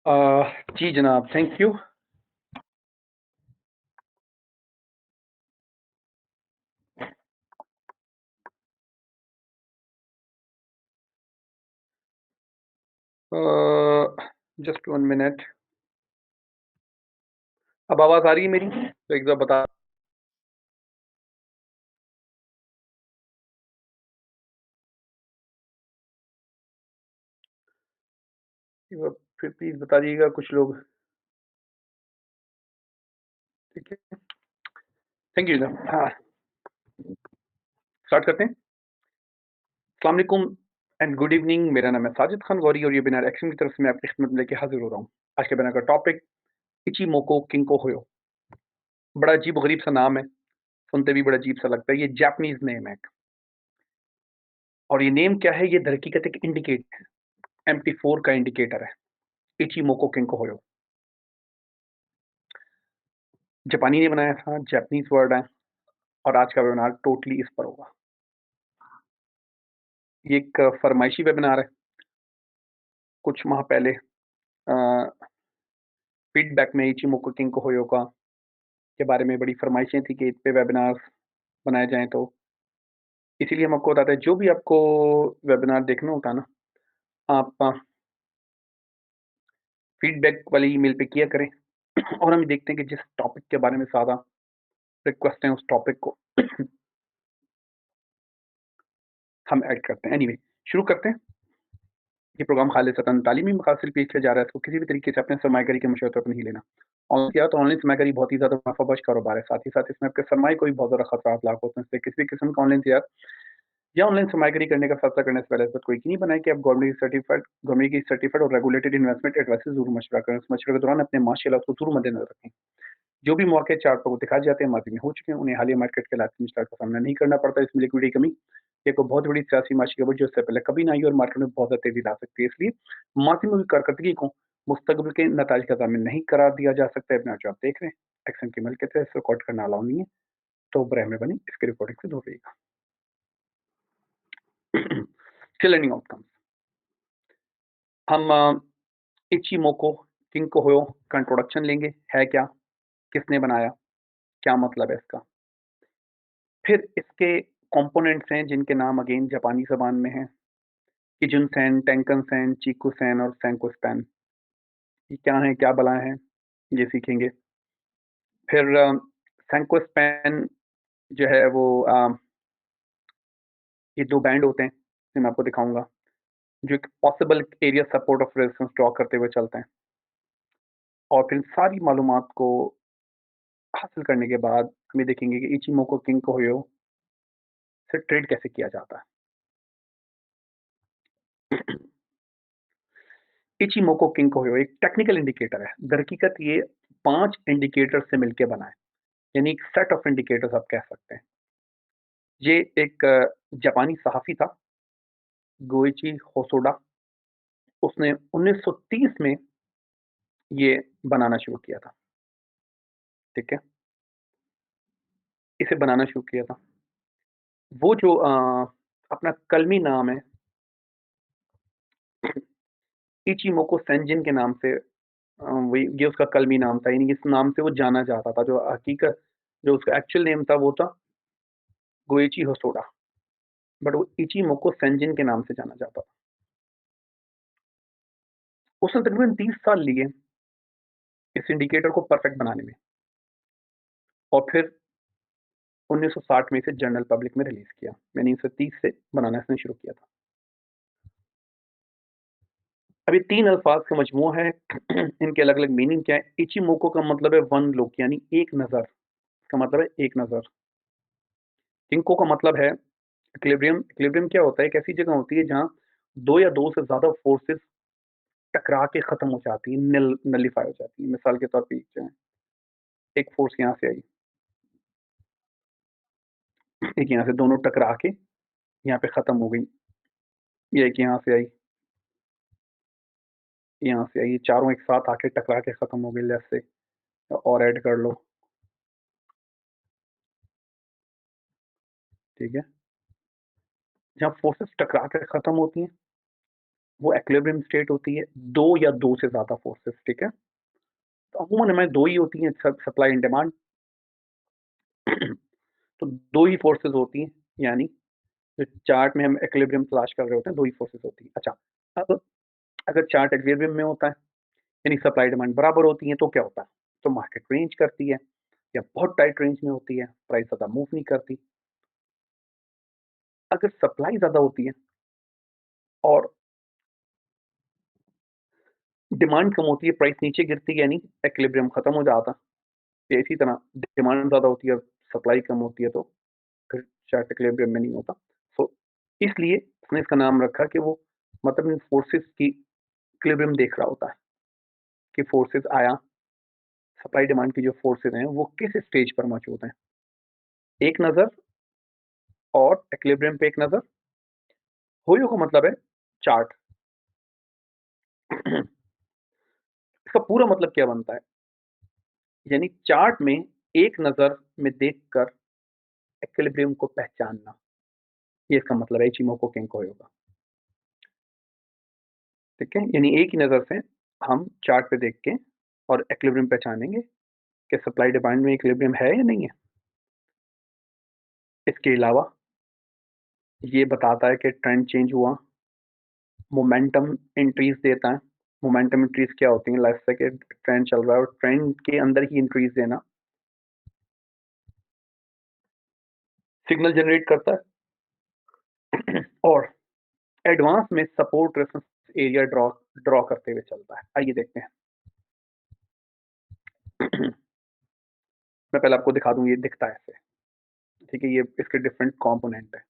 जी जनाब, thank you. Just 1 minute. अब आवाज़ आ रही है मेरी? तो एक बार बता। एक बार फिर प्लीज़ बता दीजिएगा कुछ लोग। ठीक है, थैंक यू जनाब। हाँ, स्टार्ट करते हैं। अस्सलाम वालेकुम एंड गुड इवनिंग। मेरा नाम है साजिद खान गौरी और ये बिनार एक्शन की तरफ से मैं आपकी खिदमत में लेके हाजिर हो रहा हूँ। आज के बिनार का टॉपिक इचिमोको किंको होयो। बड़ा अजीब-ओ-गरीब सा नाम है, सुनते भी बड़ा अजीब सा लगता है। ये जापानीज़ नेम है एक। और ये नेम क्या है? ये दरहकीकत एक इंडिकेटर है, एमपी4 का इंडिकेटर है। इचिमोको किंको होयो। जापानी ने बनाया था, जापानीज़ वर्ड है और आज का वेबिनार टोटली इस पर होगा। ये एक फरमाइशी वेबिनार है। कुछ माह पहले फीडबैक में इचिमोको किंको होयो का के बारे में बड़ी फरमाइशें थी कि इस पे वेबिनार बनाए जाएँ, तो इसीलिए हम आपको बताते हैं, जो भी आपको वेबिनार देखना होता है ना, आप फीडबैक वाली ईमेल पे किया करें और हम देखते हैं कि जिस टॉपिक के बारे में ज़्यादा रिक्वेस्ट है, उस टॉपिक को हम ऐड करते हैं। एनीवे, शुरू करते हैं। ये प्रोग्राम खालिसतन तालीमी मकासद से पेश किया जा रहा है, तो किसी भी तरीके से अपने सरमाएगरी के मशवरे पर नहीं लेना। और किया तो ऑनलाइन सरमाएगरी बहुत ही ज़्यादा मुनाफाबख्श कारोबार है। साथ ही साथ इसमें आपके सरमाए को भी बहुत ज़्यादा खतरात लाक होते हैं। इसलिए किसी भी किस्म का ऑनलाइन शेयर या ऑनलाइन सरमाएगरी करने का फैसला करने से पहले इस बात को यकीनी बनाएं कि आप गवर्नमेंट की सर्टिफाइड और रेगुलेटेड इन्वेस्टमेंट एडवाइस से ज़रूर मशवरा करें। इस मशवरे के दौरान अपने माशी हालात को ज़रूर मद्देनजर रखें। जो भी मौके चार्ट पर वो दिखाए जाते हैं, माजी में हो चुके हैं, उन्हें हालिया मार्केट के लाजिमी मुश्किलात का सामना नहीं करना पड़ता। इसमें लिक्विडिटी कमी एक बहुत बड़ी सियासी माशी खबर जो इससे पहले कभी ना आई और मार्केट में बहुत ज़्यादा तेज़ी ला सकती है। इसलिए माजी में हुई कारकर्दगी को मुस्तकबिल के नताइज का ज़ामिन नहीं करार दिया जा सकता है। अपना जो आप देख रहे हैं, एक्शन की मलकियत है, इसे रिकॉर्ड करना अलाउ नहीं है, तो बरए मेहरबानी इसकी रिकॉर्डिंग से दूर रहिएगा। लर्निंग आउटकम, हम इचिमोको किंको होयो का इंट्रोडक्शन लेंगे। है क्या, किसने बनाया, क्या मतलब है इसका। फिर इसके कंपोनेंट्स हैं जिनके नाम अगेन जापानी ज़बान में हैं। किजुन-सेन, टेंकन-सेन, चिकू-सेन और सेंको-स्पैन। ये क्या हैं, क्या बलाएँ हैं, ये सीखेंगे। फिर सेंको-स्पैन जो है वो ये 2 बैंड होते हैं, ये मैं आपको दिखाऊँगा, जो एक possible area support of resistance draw करते हुए चलते हैं। और फिर सारी मालूमात को हासिल करने के बाद हम ये देखेंगे कि इचिमोको किंको होयो से ट्रेड कैसे किया जाता है। इचिमोको किंको होयो एक टेक्निकल इंडिकेटर है। दरहकीकत ये 5 इंडिकेटर से मिलके बना है, यानी एक सेट ऑफ इंडिकेटर्स आप कह सकते हैं। ये एक जापानी सहाफ़ी था, गोइची होसोडा। उसने 1930 में ये बनाना शुरू किया था, ठीक है? इसे बनाना शुरू किया था। वो जो अपना कलमी नाम है इचिमोको सेंजिन के नाम से, वही ये उसका कलमी नाम था, यानी इस नाम से वो जाना जाता था। जो हकीकत जो उसका एक्चुअल नेम था वो था गोइची होसोडा, बट वो इचिमोको सेंजिन के नाम से जाना जाता था। उसने तकरीबन 30 साल लिए इस इंडिकेटर को परफेक्ट बनाने में और फिर 1960 में इसे जनरल पब्लिक में रिलीज किया। यानी 1930 से बनाना इसने शुरू किया था। अब ये 3 अल्फाज का मजमूआ है। इनके अलग-अलग मीनिंग क्या है? इचिमोको का मतलब है वन लुक, यानी एक नज़र, इसका मतलब है एक नज़र। किंको का मतलब है इक्विलिब्रियम। इक्विलिब्रियम क्या होता है? एक ऐसी जगह होती है जहाँ 2 या 2 से ज़्यादा फोर्सेस टकरा के खत्म हो जाती है, नलिफाई हो जाती है। मिसाल के तौर पे जो है, एक फोर्स यहाँ से आई, एक यहाँ से, दोनों टकरा के यहाँ पे खत्म हो गई। ये एक यहाँ से आई, यहाँ से आई, ये चारों एक साथ आके टकरा के खत्म हो गई लेफ्ट से। और ऐड कर लो, ठीक है? जहाँ फोर्सेस टकरा के खत्म होती हैं, वो इक्विलिब्रियम स्टेट होती है, 2 या 2 से ज़्यादा फोर्सेस, ठीक है? तो अमूमन हमें 2 ही होती हैं, सप्लाई एंड डिमांड। तो 2 ही फोर्सेस होती हैं, यानी जो चार्ट में हम इक्विलिब्रियम तलाश कर रहे होते हैं, 2 ही फोर्सेस होती हैं। अच्छा, अब अगर चार्ट इक्विलिब्रियम में होता है, यानी सप्लाई डिमांड बराबर होती है, तो क्या होता है? तो मार्केट रेंज करती है, या बहुत टाइट रेंज में होती है, प्राइस ज़्यादा मूव नहीं करती। अगर सप्लाई ज़्यादा होती है और डिमांड कम होती है, प्राइस नीचे गिरती है, यानी इक्विलिब्रियम खत्म हो जाता है। या इसी तरह डिमांड ज़्यादा होती है, सप्लाई कम होती है, तो फिर चार्ट इक्विलिब्रियम में नहीं होता। सो इसलिए उसने इसका नाम रखा कि वो मतलब इन फोर्सेस की इक्विलिब्रियम देख रहा होता है कि फोर्सेस आया, सप्लाई डिमांड की जो फोर्सेस हैं वो किस स्टेज पर मौजूद हैं। एक नज़र और इक्विलिब्रियम पे एक नज़र। होयो का मतलब है चार्ट। इसका पूरा मतलब क्या बनता है? यानी चार्ट में एक नज़र में देखकर इक्विलिब्रियम को पहचानना, ये इसका मतलब है इचिमोको केंको होगा। ठीक है? यानी एक ही नज़र से हम चार्ट पे देख के और इक्विलिब्रियम पहचानेंगे कि सप्लाई डिमांड में इक्विलिब्रियम है या नहीं है। इसके अलावा ये बताता है कि ट्रेंड चेंज हुआ, मोमेंटम इंक्रीज देता है। मोमेंटम इंक्रीज क्या होती है? लाइफ से कि ट्रेंड चल रहा है और ट्रेंड के अंदर ही इंक्रीज देना सिग्नल जनरेट करता है। और एडवांस में support reference area draw draw करते हुए चलता है। आइए देखते हैं। मैं पहले आपको दिखा दूं, ये दिखता है ऐसे। ठीक है, ये इसके डिफरेंट कंपोनेंट है।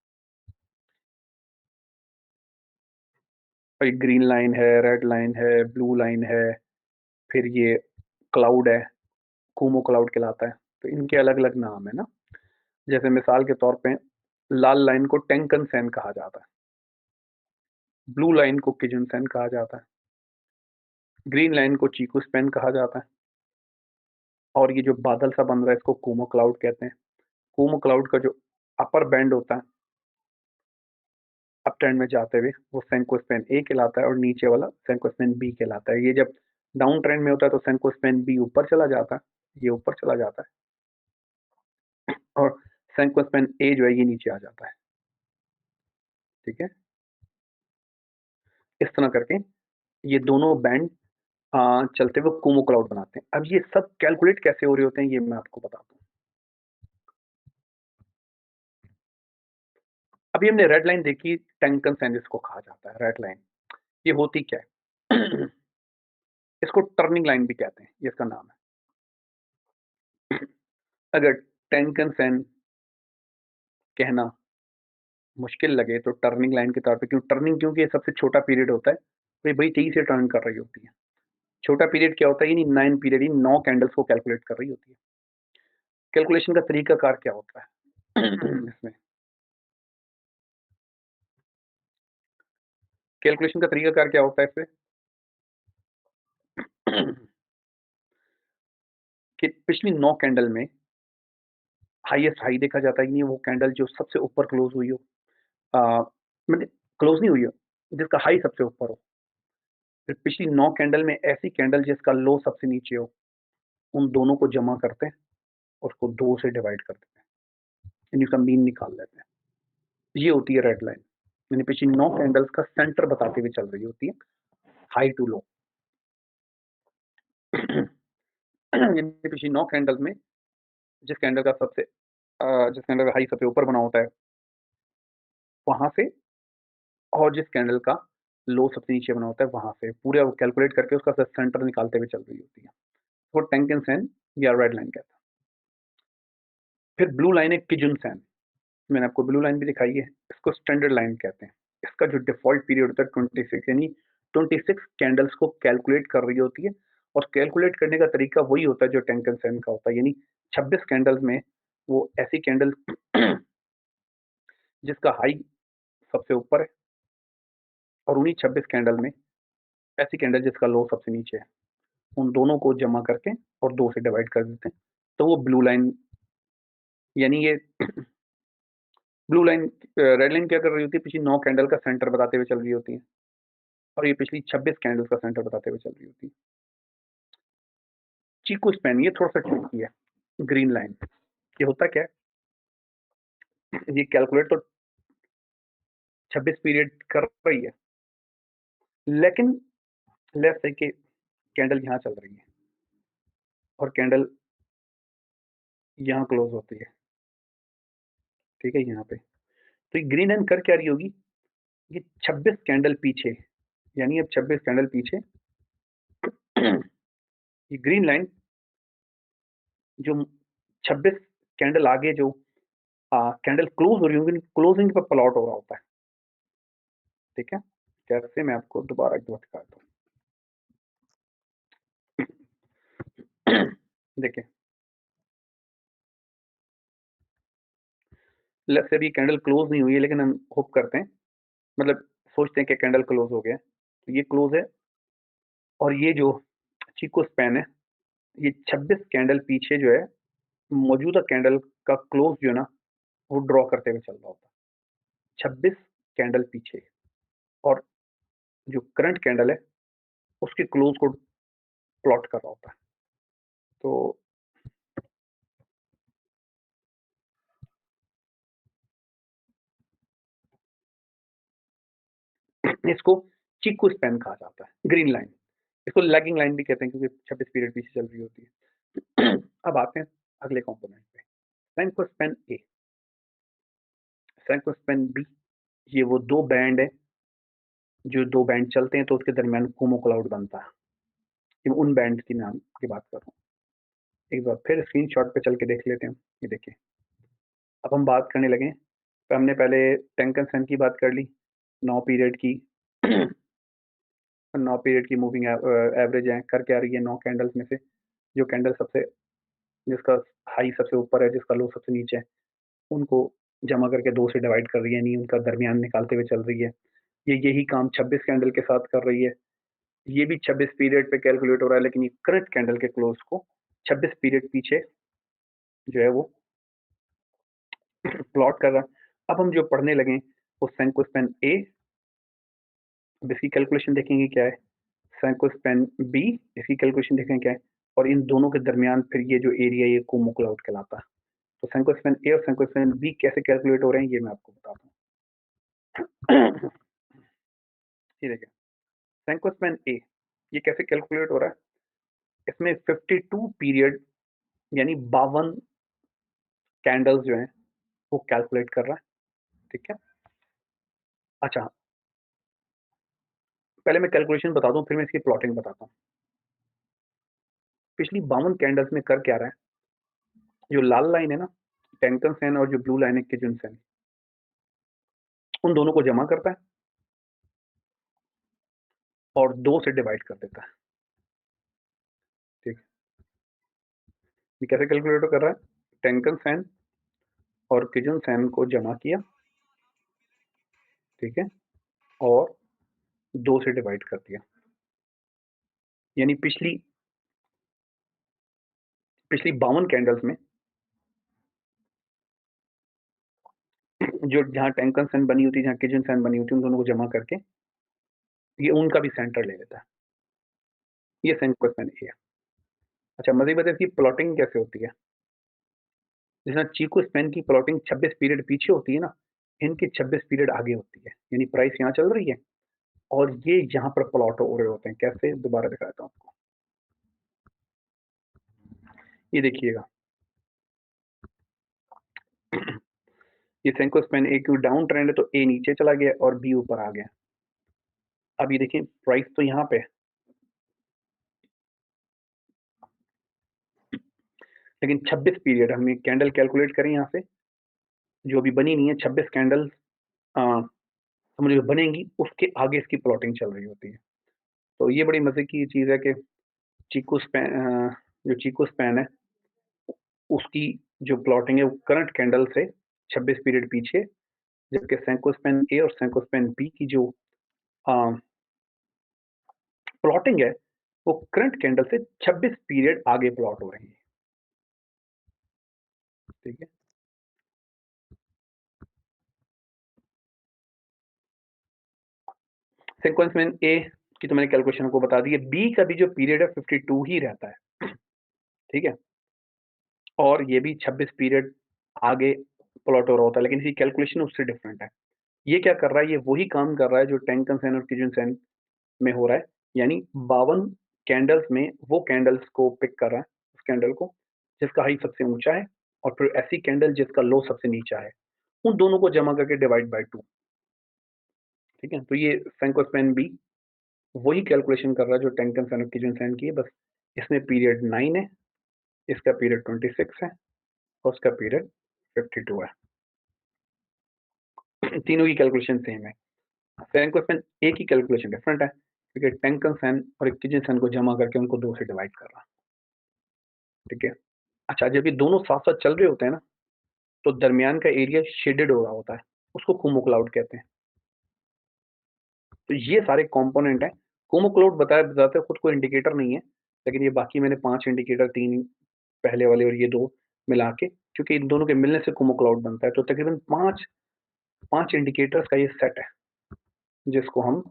और ये ग्रीन लाइन है, रेड लाइन है, ब्लू लाइन है, फिर ये क्लाउड है, कुमो क्लाउड कहलाता है। तो इनके अलग अलग नाम है ना। जैसे मिसाल के तौर पे लाल लाइन को टेंकन सेन कहा जाता है, ब्लू लाइन को किजुन सेन कहा जाता है, ग्रीन लाइन को चीकू स्पेन कहा जाता है, और ये जो बादल सा बन रहा है इसको कुमो क्लाउड कहते हैं। कुमो क्लाउड का जो अपर बैंड होता है, अप ट्रेंड में जाते हुए, वो सेंकोस्पेन ए कहलाता है और नीचे वाला सेंकोस्पेन बी कहलाता है। ये जब डाउन ट्रेंड में होता है तो सेंकोस्पेन बी ऊपर चला जाता है, ये ऊपर चला जाता है, और सेंकोस्पेन ए जो है ये नीचे आ जाता है। ठीक है, इस तरह करके ये दोनों बैंड चलते हुए कुमो क्लाउड बनाते हैं। अब ये सब कैलकुलेट कैसे हो रहे होते हैं, ये मैं आपको बताता हूँ। अभी हमने रेड लाइन देखी, टैंकन सैन जिसको कहा जाता है रेड लाइन। ये होती क्या है? इसको टर्निंग लाइन भी कहते हैं, ये इसका नाम है। अगर टैंकन सैन कहना मुश्किल लगे तो टर्निंग लाइन के तौर पे, क्यों टर्निंग? क्योंकि ये सबसे छोटा पीरियड होता है, तो ये बड़ी तेजी से टर्न कर रही होती है। छोटा पीरियड क्या होता है? यानी 9 पीरियड, यानी 9 कैंडल्स को कैलकुलेट कर रही होती है। कैलकुलेशन का तरीकाकार क्या होता है? इसमें कैलकुलेशन का तरीकाकार क्या होता है इसमें? कि पिछली 9 कैंडल में हाईएस्ट हाई देखा जाता है, यानी वो कैंडल जो सबसे ऊपर क्लोज हुई हो, मतलब क्लोज नहीं हुई हो, जिसका हाई सबसे ऊपर हो। फिर पिछली 9 कैंडल में ऐसी कैंडल जिसका लो सबसे नीचे हो, उन दोनों को जमा करते हैं और उसको 2 से डिवाइड कर देते हैं, यानी उसका मीन निकाल लेते हैं। ये होती है रेड लाइन, यानी पिछली 9 कैंडल्स का सेंटर बताते हुए चल रही होती है, हाई टू लो। यानी पिछली 9 कैंडल्स में जिस कैंडल का सबसे जिस कैंडल का हाई सबसे ऊपर बना होता है, वहां से, और जिस कैंडल का लो सबसे नीचे बना होता है वहां से, पूरा वो कैलकुलेट करके उसका सेंटर निकालते हुए चल रही होती है। वो टेंकन सेन या रेड लाइन कहता है। फिर ब्लू लाइन है किजुन सेन। मैंने आपको ब्लू लाइन भी दिखाई है, इसको स्टैंडर्ड लाइन कहते हैं। इसका जो डिफॉल्ट पीरियड होता है 26, यानी 26 कैंडल्स को कैलकुलेट कर रही होती है, और कैलकुलेट करने का तरीका वही होता है जो टेंकन सेन का होता है, यानी 26 कैंडल्स में वो ऐसी कैंडल जिसका हाई सबसे ऊपर है, और उन्हीं 26 कैंडल में ऐसी कैंडल जिसका लो सबसे नीचे है, उन दोनों को जमा करके और 2 से डिवाइड कर देते हैं, तो वो ब्लू लाइन, यानी ये ब्लू लाइन, रेड लाइन क्या कर रही होती है? पिछली 9 कैंडल का सेंटर बताते हुए चल रही होती है, और ये पिछली 26 कैंडल्स का सेंटर बताते हुए चल रही होती है। चीकू स्पैन ये थोड़ा सा ट्रिकी है। ग्रीन लाइन ये होता क्या है, ये कैलकुलेट तो 26 पीरियड कर रही है, लेकिन लेट्स से कि कैंडल यहाँ चल रही है और कैंडल यहाँ क्लोज होती है, ठीक है, यहाँ पे। तो ये ग्रीन लाइन कर क्या रही होगी, ये 26 कैंडल पीछे, यानी अब 26 कैंडल पीछे ये ग्रीन लाइन जो 26 कैंडल आगे जो कैंडल क्लोज हो रही होंगी, क्लोजिंग पर प्लॉट हो रहा होता है, ठीक है। कैसे मैं आपको दोबारा एक बार दिखाता हूँ। देखिए, लेट्स से अभी कैंडल क्लोज नहीं हुई है, लेकिन हम होप करते हैं, मतलब सोचते हैं कि कैंडल क्लोज हो गया, तो ये क्लोज है और ये जो चीको स्पैन है, ये 26 कैंडल पीछे जो है मौजूदा कैंडल का क्लोज जो है ना, वो ड्रॉ करते हुए चल रहा होता है 26 कैंडल पीछे, और जो करंट कैंडल है उसके क्लोज को प्लॉट कर रहा होता है। तो इसको चीको स्पैन कहा जाता है, ग्रीन लाइन। इसको लैगिंग लाइन भी कहते हैं क्योंकि 26 पीरियड पीछे चल रही होती है। अब आते हैं अगले कंपोनेंट पे, सैंको स्पैन ए, सैंको स्पैन बी। ये वो दो बैंड है, जो दो बैंड चलते हैं तो उसके दरमियान कुमो क्लाउड बनता है। ये उन बैंड की नाम की बात कर रहा हूँ। एक बार फिर स्क्रीनशॉट पे चल के देख लेते हैं। ये देखिए, अब हम बात करने लगे, तो हमने पहले टेंकन की बात कर ली, 9 पीरियड की। 9 पीरियड की मूविंग एवरेज है, कर क्या रही है 9 कैंडल्स में से, जो कैंडल सबसे, जिसका हाई सबसे ऊपर है, जिसका लो सबसे नीचे है, उनको जमा करके 2 से डिवाइड कर रही है, नहीं उनका दरमियान निकालते हुए चल रही है। ये यही काम 26 कैंडल के साथ कर रही है। ये भी 26 पीरियड पे कैलकुलेट हो रहा है, लेकिन ये करंट कैंडल के क्लोज को 26 पीरियड पीछे जो है वो प्लॉट कर रहा है। अब हम जो पढ़ने लगे वो सैंकोस्पैन ए, इसकी कैलकुलेशन देखेंगे क्या है, सैंकोस्पैन बी, इसकी कैलकुलेशन देखेंगे क्या है, और इन दोनों के दरमियान फिर ये जो एरिया ये कोमो क्लाउड कहलाता है। तो सैंकोस्पैन ए और सैंकोस्पैन बी कैसे कैलकुलेट हो रहे हैं ये मैं आपको बताता हूँ। ये देखिए, सैंकोस्पैन ए ये कैसे कैलकुलेट हो रहा है, इसमें 52 पीरियड यानी 52 कैंडल्स जो हैं वो कैलकुलेट कर रहा है, ठीक है। अच्छा, पहले मैं कैलकुलेशन बता दूं, फिर मैं इसकी प्लॉटिंग बताता हूँ। पिछली 52 कैंडल्स में कर क्या रहा है, जो लाल लाइन है ना टेंकन सेन, और जो ब्लू लाइन है किजन सेन, उन दोनों को जमा करता है और 2 से डिवाइड कर देता है, ठीक है। ये कैसे कैलकुलेट कर रहा है, टेंकन सेन और किजन सेन को जमा किया, ठीक है, और 2 से डिवाइड कर दिया, यानी पिछली पिछली 52 कैंडल्स में जो जहां टेंकन सेन बनी होती है, जहां किजन सेन बनी होती है, उन दोनों को जमा करके ये उनका भी सेंटर ले लेता है। ये सैंकोस्पैन ए है। अच्छा, मजे की बात है, इसकी प्लॉटिंग कैसे होती है, जैसे चीको स्पेन की प्लॉटिंग 26 पीरियड पीछे होती है ना, इनकी 26 पीरियड आगे होती है, यानी प्राइस यहाँ चल रही है और ये यहाँ पर प्लॉट हो रहे होते हैं। कैसे, दोबारा दिखाता हूँ आपको, ये देखिएगा। ये सेंको स्पेन ए क्यू डाउन ट्रेंड है, तो ए नीचे चला गया और बी ऊपर आ गया। अब ये देखिए, प्राइस तो यहाँ पे है, लेकिन 26 पीरियड हम ये कैंडल कैलकुलेट करें यहाँ से, जो अभी बनी नहीं है 26 कैंडल समझ लो बनेंगी, उसके आगे इसकी प्लॉटिंग चल रही होती है। तो ये बड़ी मजे की चीज है कि चीको स्पैन, जो चीको स्पैन है उसकी जो प्लॉटिंग है वो करंट कैंडल से 26 पीरियड पीछे, जबकि सैंकोस्पैन ए और सैंकोस्पैन बी की जो प्लॉटिंग है वो करंट कैंडल से 26 पीरियड आगे प्लॉट हो रही है, ठीक है। सीक्वेंस में ए की तो मैंने कैलकुलेशन आपको बता दी है, बी का भी जो पीरियड है 52 ही रहता है, ठीक है? और ये भी 26 पीरियड आगे प्लॉट हो रहा होता है, लेकिन इसकी कैलकुलेशन उससे डिफरेंट है। ये क्या कर रहा है, ये वही काम कर रहा है जो टैंकन सेन और किजन सेन में हो रहा है, यानी 52 कैंडल्स में वो कैंडल्स को पिक कर रहा है, उस कैंडल को जिसका हाई सबसे ऊंचा है, और फिर ऐसी कैंडल जिसका लो सबसे नीचा है, उन दोनों को जमा करके डिवाइड बाय 2, ठीक है? तो ये सेंकोस्पेन बी वही कैलकुलेशन कर रहा है जो टैंकन सेन और किजन सेन की है, बस इसमें पीरियड 9 है, इसका पीरियड 26 है, और उसका पीरियड 52 है। तीनों की कैलकुलेशन सेम है। सेंकोस्पेन ए की कैलकुलेशन डिफरेंट है, क्योंकि टैंकन सेन और किजन सेन को जमा करके उनको 2 से डिवाइड कर रहा है, ठीक है? अच्छा, जब ये दोनों साथ-साथ चल रहे होते हैं ना, तो दरमियान का एरिया शेडेड हो रहा होता है, उसको कुमो क्लाउड कहते हैं। तो ये सारे कंपोनेंट हैं। कुमो क्लाउड बताते खुद को इंडिकेटर नहीं है, लेकिन ये बाकी मैंने 5 इंडिकेटर, 3 पहले वाले और ये 2 मिला के, क्योंकि इन दोनों के मिलने से कुमो क्लाउड बनता है, तो तकरीबन 5 इंडिकेटर्स का ये सेट है, जिसको हम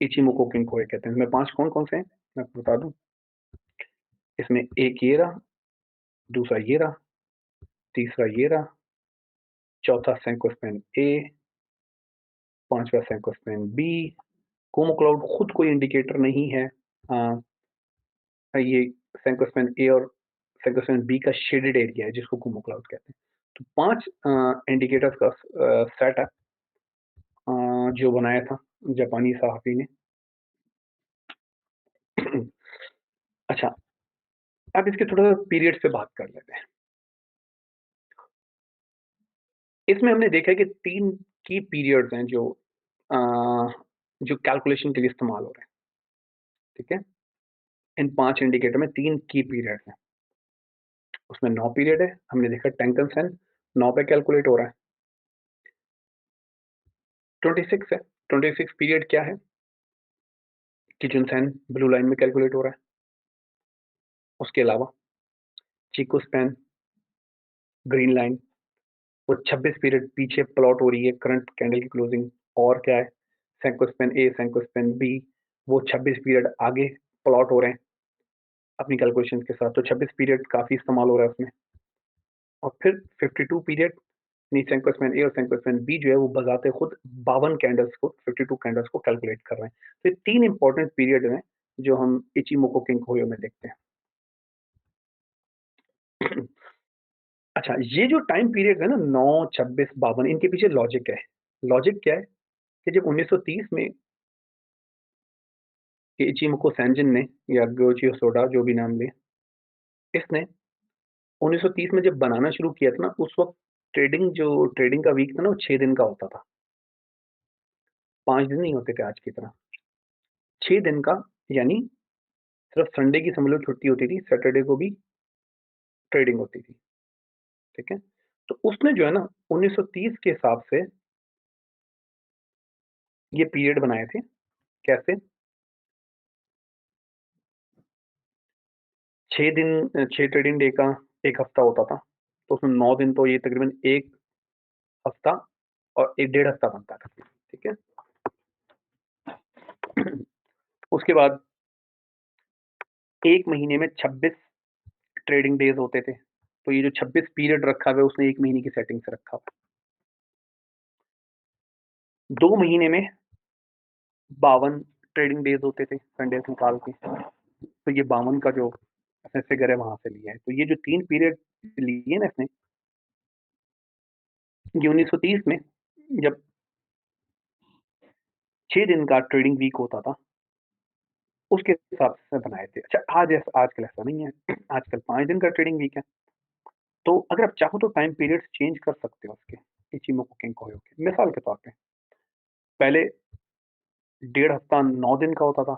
इचिमोको किंकोए कहते हैं। इसमें 5 कौन-कौन से हैं, मैं आपको बता दूँ। इसमें एक ये रहा, दूसरा ये रहा, तीसरा ये रहा, चौथा सेंकोस्पेन ए, पाँचवाँ सेंकोस्पेन बी। कुमो क्लाउड खुद कोई इंडिकेटर नहीं है। ये सेंकोस्पेन ए और सेंकोस्पेन बी का शेडेड एरिया है, जिसको कुमो क्लाउड कहते हैं। तो 5 इंडिकेटर्स का सेट है, जो बनाया था जापानी सहाफ़ी ने। अच्छा, अब इसके थोड़ा पीरियड्स पे बात कर लेते हैं। इसमें हमने देखा है कि 3 की पीरियड्स हैं अ, जो कैलकुलेशन के लिए इस्तेमाल हो रहे हैं, ठीक है? इन 5 इंडिकेटर में 3 की पीरियड्स हैं। उसमें 9 पीरियड है, हमने देखा टैंकन सेन 9 पे कैलकुलेट हो रहा है। 26 है, 26 पीरियड क्या है? किचन सेन ब्लू लाइन में कैलकुलेट हो रहा है। उसके अलावा चीको स्पैन ग्रीन लाइन, वो 26 पीरियड पीछे प्लॉट हो रही है करंट कैंडल की क्लोजिंग। और क्या है, सेंकोस्पेन ए, सेंकोस्पेन बी, वो 26 पीरियड आगे प्लॉट हो रहे हैं अपनी कैलकुलेशन के साथ, तो 26 पीरियड काफ़ी इस्तेमाल हो रहा है उसमें। और फिर 52 पीरियड, यानी सेंकोस्पेन ए और सेंकोस्पेन बी जो है वो बजाते खुद 52 कैंडल्स को, 52 कैंडल्स को कैलकुलेट कर रहे हैं। तो ये 3 इंपॉर्टेंट पीरियड हैं जो हम इचिमोको किंकोयो में देखते हैं। अच्छा, ये जो टाइम पीरियड है ना, 9, 26, 52, इनके पीछे लॉजिक है। लॉजिक क्या है कि जब 1930 में इचिमोको सैनजिन ने, या गोची होसोडा जो भी नाम ले, इसने 1930 में जब बनाना शुरू किया था ना, उस वक्त ट्रेडिंग का वीक था ना, वो 6 दिन का होता था। 5 दिन नहीं होते थे आज की तरह, 6 दिन का। यानी सिर्फ संडे की समझ लो छुट्टी होती थी, सैटरडे को भी ट्रेडिंग होती थी, ठीक है? तो उसने जो है ना 1930 के हिसाब से ये पीरियड बनाए थे। कैसे? 6 दिन, 6 ट्रेडिंग डे का 1 हफ्ता होता था, तो उसमें 9 दिन, तो ये तकरीबन 1 हफ्ता और 1 डेढ़ हफ्ता बनता था, ठीक है? उसके बाद 1 महीने में 26 ट्रेडिंग डेज होते थे, तो ये जो 26 पीरियड रखा हुआ है उसने 1 महीने की सेटिंग से रखा हुआ है। 2 महीने में 52 ट्रेडिंग डेज होते थे, संडेज निकाल के, तो ये 52 का जो फिगर है वहां से लिया है। तो ये जो 3 पीरियड लिए ना इसने, ये 1930 में जब 6 दिन का ट्रेडिंग वीक होता था, उसके हिसाब से बनाए थे। अच्छा, आजकल ऐसा नहीं है, आजकल 5 दिन का ट्रेडिंग वीक है। तो अगर आप चाहो तो टाइम पीरियड्स चेंज कर सकते हो उसके, इचिमोको किंकोयो के। मिसाल के तौर पे, पहले डेढ़ हफ्ता 9 दिन का होता था,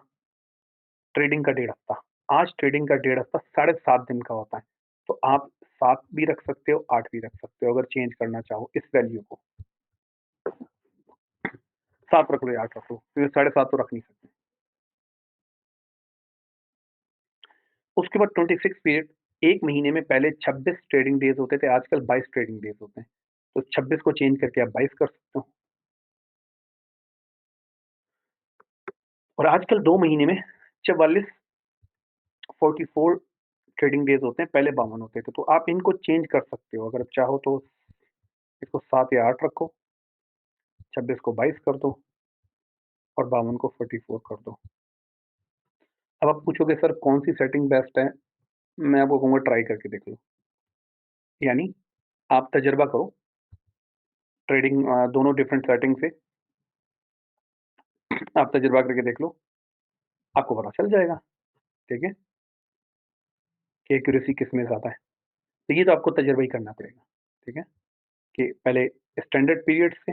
ट्रेडिंग का डेढ़ हफ्ता। आज ट्रेडिंग का डेढ़ हफ्ता 7.5 दिन का होता है। तो आप 7 भी रख सकते हो, 8 भी रख सकते हो, अगर चेंज करना चाहो इस वैल्यू को। 7 रख लो या 8 रख लो, क्योंकि 7.5 तो रख नहीं सकते। उसके बाद 26 पीरियड, 1 महीने में पहले 26 ट्रेडिंग डेज होते थे, आजकल 22 ट्रेडिंग डेज होते हैं। तो 26 को चेंज करके आप 22 कर सकते हो। और आजकल 2 महीने में 44 44 ट्रेडिंग डेज़ होते हैं, पहले 52 होते थे। तो आप इनको चेंज कर सकते हो, अगर चाहो तो इसको 7 या 8 रखो, 26 को 22 कर दो और 52 को 44 कर दो। अब आप पूछोगे सर कौन-सी सेटिंग बेस्ट है? मैं आपको कहूँगा ट्राई करके देख लो। यानी आप तजुर्बा करो ट्रेडिंग दोनों डिफरेंट सेटिंग से आप तजुर्बा करके देख लो, आपको पता चल जाएगा, ठीक है? कि एक्यूरेसी किसमें ज़्यादा है। तो ये तो आपको तजुर्बा ही करना पड़ेगा, ठीक है? कि पहले स्टैंडर्ड पीरियड से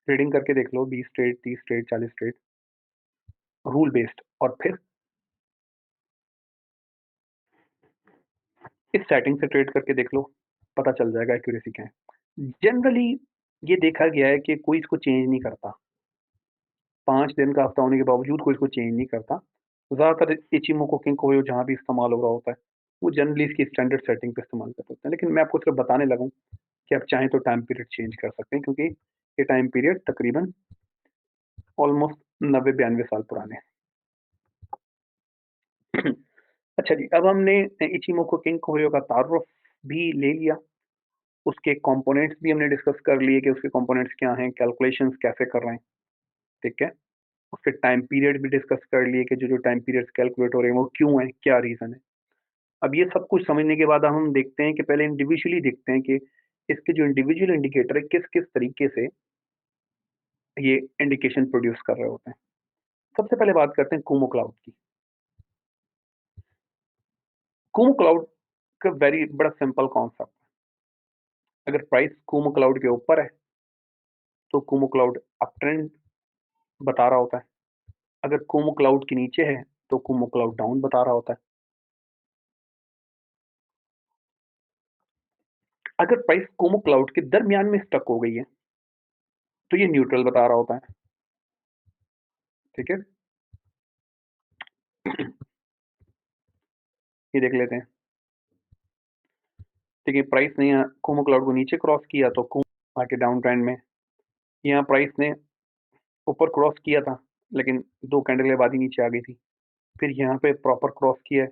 ट्रेडिंग करके देख लो 20 trade, 30 trade, 40 trade, rule based और फिर इस सेटिंग से ट्रेड करके देख लो, पता चल जाएगा एक्यूरेसी क्या है। जनरली ये देखा गया है कि कोई इसको चेंज नहीं करता। 5 दिन का हफ्ता होने के बावजूद कोई इसको चेंज नहीं करता। ज़्यादातर इचिमोको किंकोयो जहाँ भी इस्तेमाल हो रहा होता है, वो जनरली इसकी स्टैंडर्ड सेटिंग पे इस्तेमाल करते होते हैं। लेकिन मैं आपको सिर्फ बताने लगा हूँ कि आप चाहें तो टाइम पीरियड चेंज कर सकते हैं क्योंकि ये टाइम पीरियड तकरीबन ऑलमोस्ट 90-92 साल पुराने हैं। अच्छा जी, अब हमने इचिमोको किंकोयो का तारुफ भी ले लिया। उसके कंपोनेंट्स भी हमने डिस्कस कर लिए कि उसके कंपोनेंट्स क्या हैं, कैलकुलेशंस कैसे कर रहे हैं, ठीक है? उसके टाइम पीरियड भी डिस्कस कर लिए कि जो टाइम पीरियड्स कैलकुलेट हो रहे हैं वो क्यों हैं, क्या रीज़न है। अब ये सब कुछ समझने के बाद अब हम देखते हैं कि पहले इंडिविजुअली देखते हैं कि इसके जो इंडिविजुअल इंडिकेटर है किस-किस तरीके से ये इंडिकेशन प्रोड्यूस कर रहे होते हैं। सबसे पहले बात करते हैं कुमो क्लाउड की। कुमो क्लाउड का वेरी बड़ा सिंपल कॉन्सेप्ट है। अगर प्राइस कुमो क्लाउड के ऊपर है, तो कुमो क्लाउड अप ट्रेंड बता रहा होता है। अगर कुमो क्लाउड के नीचे है, तो कुमो क्लाउड डाउन बता रहा होता है। अगर प्राइस कुमो क्लाउड के दरमियान में स्टक हो गई है, तो ये न्यूट्रल बता रहा होता है, ठीक है? ये देख लेते हैं। देखिए प्राइस ने यहाँ कुमो क्लाउड को नीचे क्रॉस किया तो कुमो आके डाउन ट्रेंड में। यहाँ प्राइस ने ऊपर क्रॉस किया था, लेकिन 2 कैंडल के बाद ही नीचे आ गई थी। फिर यहाँ पे प्रॉपर क्रॉस किया है,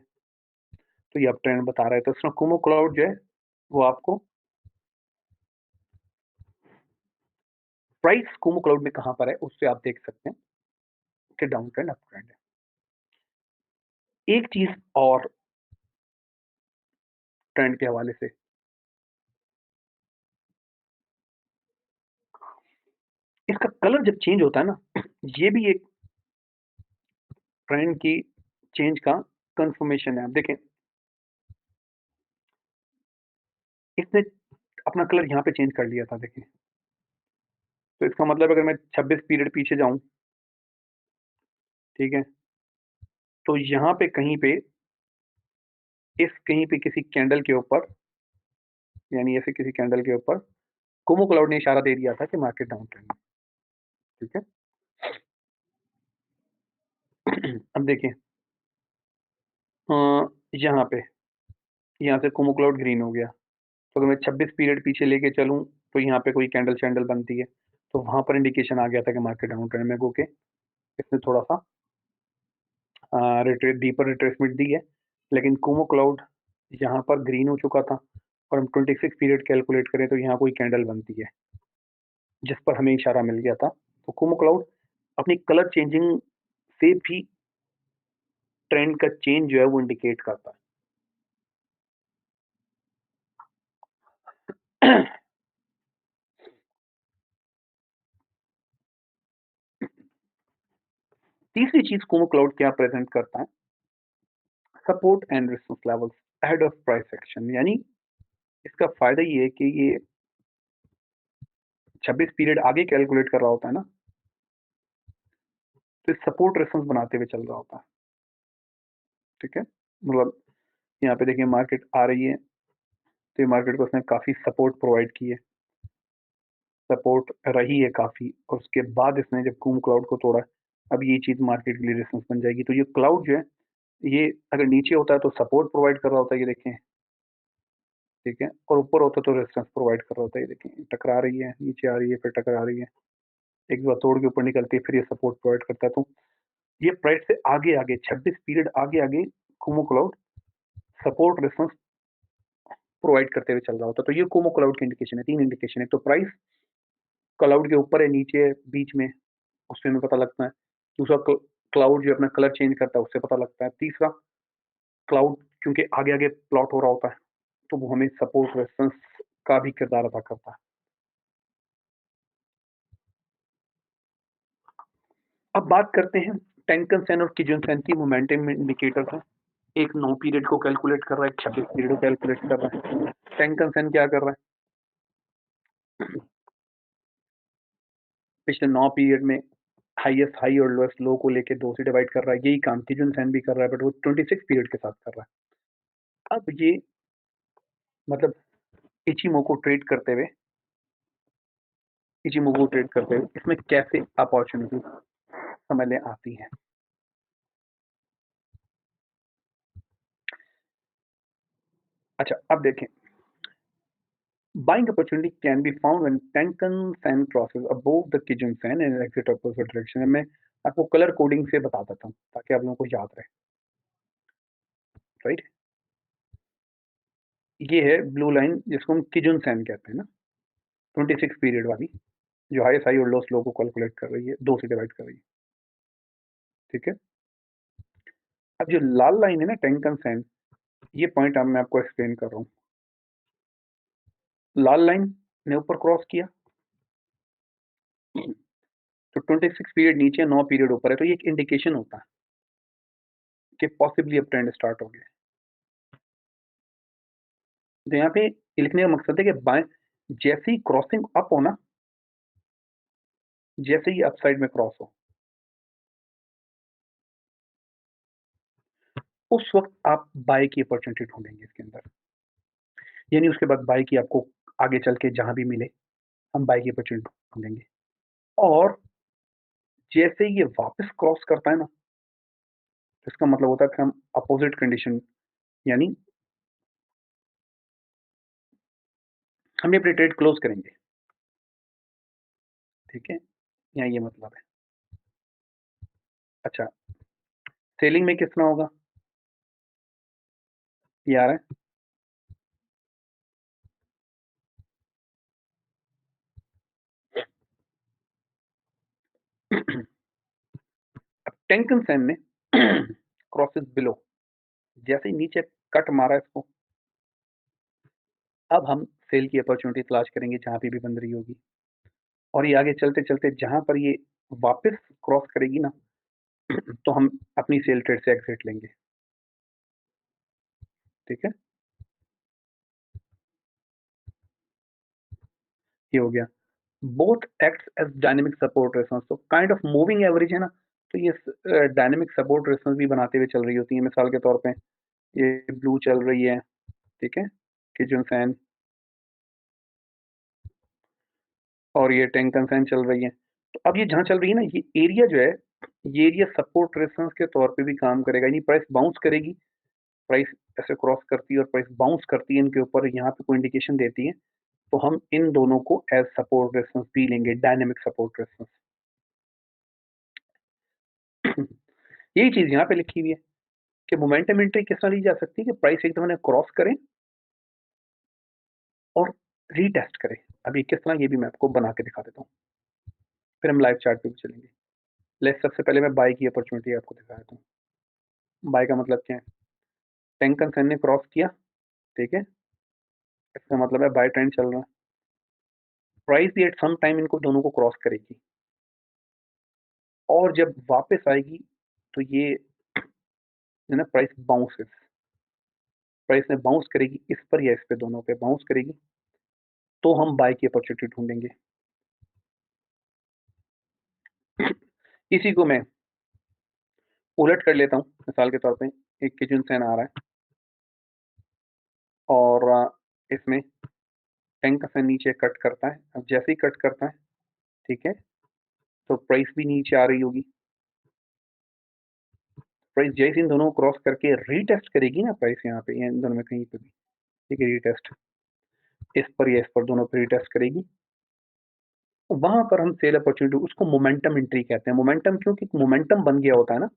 तो ये अप ट्रेंड बता रहा है। तो इसमें कुमो क्लाउड जो है, वो आपको प्राइस कुमो क्लाउड में कहाँ पर है, उससे आप देख सकते हैं कि डाउन ट्रेंड, अप ट्रेंड है। एक चीज़ और ट्रेंड के हवाले से, इसका कलर जब चेंज होता है ना, ये भी एक ट्रेंड की चेंज का कन्फर्मेशन है। आप देखें, इसने अपना कलर यहाँ पे चेंज कर लिया था, देखिए। तो इसका मतलब अगर मैं 26 पीरियड पीछे जाऊँ, ठीक है? तो यहाँ पे कहीं पे कहीं पे किसी कैंडल के ऊपर, यानी ऐसे किसी कैंडल के ऊपर कुमो क्लाउड ने इशारा दे दिया था कि मार्केट डाउन ट्रेंड में, ठीक है? अब देखिए यहाँ पे, यहाँ से कुमो क्लाउड ग्रीन हो गया। तो अगर मैं 26 पीरियड पीछे लेके चलूँ, तो यहाँ पे कोई कैंडल-शैंडल बनती है, तो वहाँ पर इंडिकेशन आ गया था कि मार्केट डाउन ट्रेंड में, क्योंकि इसने थोड़ा-सा डीपर रिट्रेसमेंट दी है। लेकिन कुमो क्लाउड यहाँ पर ग्रीन हो चुका था और हम 26 पीरियड कैलकुलेट करें तो यहाँ कोई कैंडल बनती है, जिस पर हमें इशारा मिल गया था। तो कुमो क्लाउड अपनी कलर चेंजिंग से भी ट्रेंड का चेंज जो है वो इंडिकेट करता है। तीसरी चीज़ कुमो क्लाउड क्या प्रेज़ेंट करता है, support and resistance levels ahead of price action. यानी इसका फ़ायदा ये है कि ये 26 पीरियड आगे कैलकुलेट कर रहा होता है ना, तो ये सपोर्ट रेजिस्टेंस बनाते हुए चल रहा होता है, ठीक है? मतलब यहाँ पे देखिए मार्केट आ रही है, तो ये मार्केट को उसने काफ़ी सपोर्ट प्रोवाइड की है, सपोर्ट रही है काफ़ी, और उसके बाद इसने जब कुम क्लाउड को तोड़ा, अब ये चीज़ मार्केट के लिए रेजिस्टेंस बन जाएगी। तो ये क्लाउड जो है, ये अगर नीचे होता है तो सपोर्ट प्रोवाइड कर रहा होता है, ये देखें, ठीक है? और ऊपर होता है तो रेजिस्टेंस प्रोवाइड कर रहा होता है, ये देखें, टकरा रही है, नीचे आ रही है, फिर टकरा रही है। एक बार तोड़ के ऊपर निकलती है, फिर ये सपोर्ट प्रोवाइड करता है। तो ये प्राइस से आगे-आगे 26 पीरियड आगे-आगे कुमो क्लाउड सपोर्ट रेजिस्टेंस प्रोवाइड करते हुए चल रहा होता है। तो ये कुमो क्लाउड की इंडिकेशन है, 3 इंडिकेशन है। तो प्राइस क्लाउड के ऊपर है, नीचे है, बीच में, उससे हमें पता लगता है। दूसरा क्लाउड जो अपना कलर चेंज करता है, उससे पता लगता है। तीसरा क्लाउड क्योंकि आगे-आगे प्लॉट हो रहा होता है, तो वो हमें सपोर्ट रेजिस्टेंस का भी किरदार अदा करता है। अब बात करते हैं टैंकन-सैन और किजन-सैन की मोमेंटम इंडिकेटर्स हैं। एक 9 पीरियड को कैलकुलेट कर रहा है, एक 26 पीरियड को कैलकुलेट कर रहा है। टैंकन-सैन क्या कर रहा है? पिछले 9 पीरियड में हाईएस्ट हाई और लोएस्ट लो को लेके 2 से डिवाइड कर रहा है। यही काम किजन-सैन भी कर रहा है, बट वो 26 पीरियड के साथ कर रहा है। अब ये मतलब इचिमोको ट्रेड करते हुए इसमें कैसे अपॉर्चुनिटी समझ में आती है। अच्छा, अब देखें, buying opportunity can be found when tenkan sen crosses above the kijun sen and exit opposite direction. मैं आपको कलर कोडिंग से बता देता हूँ ताकि आप लोगों को याद रहे, राइट? ये है ब्लू लाइन जिसको हम किजन-सैन कहते हैं ना, 26 पीरियड वाली, जो हाईएस्ट हाई और लोएस्ट लो को कैलकुलेट कर रही है, 2 से डिवाइड कर रही है, ठीक है? अब जो लाल लाइन है ना टैंकन-सैन, ये पॉइंट अब मैं आपको एक्सप्लेन कर रहा हूँ। लाल लाइन ने ऊपर क्रॉस किया, तो 26 पीरियड नीचे, 9 पीरियड ऊपर है, तो ये एक इंडिकेशन होता है कि पॉसिबली अप ट्रेंड स्टार्ट हो गया। तो यहाँ पे लिखने का मकसद है कि बाएं जैसे ही क्रॉसिंग अप हो ना, जैसे ही अपसाइड में क्रॉस हो, उस वक्त आप बाय की अपॉर्चुनिटी ढूंढेंगे इसके अंदर। यानी उसके बाद बाय की आपको आगे चल के जहां भी मिले, हम बाय की अपॉर्चुनिटी ढूंढेंगे। और जैसे ही ये वापस क्रॉस करता है ना, तो इसका मतलब होता है कि हम अपोजिट कंडीशन, यानी हम अपनी ट्रेड क्लोज करेंगे, ठीक है? यहाँ ये मतलब है। अच्छा, सेलिंग में किस तरह होगा, ये आ रहा है। अब टेंकन-सैन ने क्रॉसेस बिलो, जैसे ही नीचे कट मारा इसको, अब हम सेल की अपॉर्चुनिटी तलाश करेंगे जहां पे भी बन रही होगी। और ये आगे चलते चलते जहां पर ये वापस क्रॉस करेगी ना, तो हम अपनी सेल ट्रेड से एग्जिट लेंगे, ठीक है? ये हो गया। Both acts as dynamic support response, तो काइंड ऑफ मूविंग एवरेज है ना, तो ये डायनेमिक सपोर्ट रेस्पॉन्स भी बनाते हुए चल रही होती है। मिसाल के तौर पे ये ब्लू चल रही है, ठीक है, किजन-सैन, और ये टेंकन-सैन चल रही है। तो अब ये जहाँ चल रही है ना, ये एरिया जो है, ये एरिया सपोर्ट रेजिस्टेंस के तौर पे भी काम करेगा। यानी प्राइस बाउंस करेगी, प्राइस ऐसे क्रॉस करती है और प्राइस बाउंस करती है इनके ऊपर, यहाँ पे कोई इंडिकेशन देती है, तो हम इन दोनों को एज सपोर्ट रेजिस्टेंस भी लेंगे, डायनेमिक सपोर्ट रेजिस्टेंस। यही चीज यहाँ पे लिखी हुई है कि मोमेंटम एंट्री किस तरह ली जा सकती है कि प्राइस एकदम ने क्रॉस करें और रीटेस्ट करें। अभी किस तरह, ये भी मैं आपको बना के दिखा देता हूँ, फिर हम लाइव चार्ट पे भी चलेंगे। लेट्स सबसे पहले मैं बाय की अपॉर्चुनिटी आपको दिखा देता हूँ। बाय का मतलब क्या है? टेंकन-सैन ने क्रॉस किया, ठीक है, इसका मतलब है बाय ट्रेंड चल रहा है। प्राइस भी एट सम टाइम इनको दोनों को क्रॉस करेगी, और जब वापस आएगी तो ये है ना, प्राइस बाउंसेस, प्राइस ने बाउंस करेगी इस पर या इस पे, दोनों पे बाउंस करेगी, तो हम बाय की अपॉर्चुनिटी ढूंढेंगे। इसी को मैं उलट कर लेता हूँ। मिसाल के तौर पे एक किजन-सैन आ रहा है और इसमें टेंकन-सैन नीचे कट करता है। अब जैसे ही कट करता है, ठीक है, तो प्राइस भी नीचे आ रही होगी। प्राइस जैसे इन दोनों को क्रॉस करके रीटेस्ट करेगी ना, प्राइस यहाँ पे इन दोनों में कहीं पे भी, ठीक है, रीटेस्ट इस पर या इस पर, दोनों पे रीटेस्ट करेगी, वहाँ पर हम सेल अपॉर्चुनिटी उसको मोमेंटम एंट्री कहते हैं। मोमेंटम क्योंकि मोमेंटम बन गया होता है ना,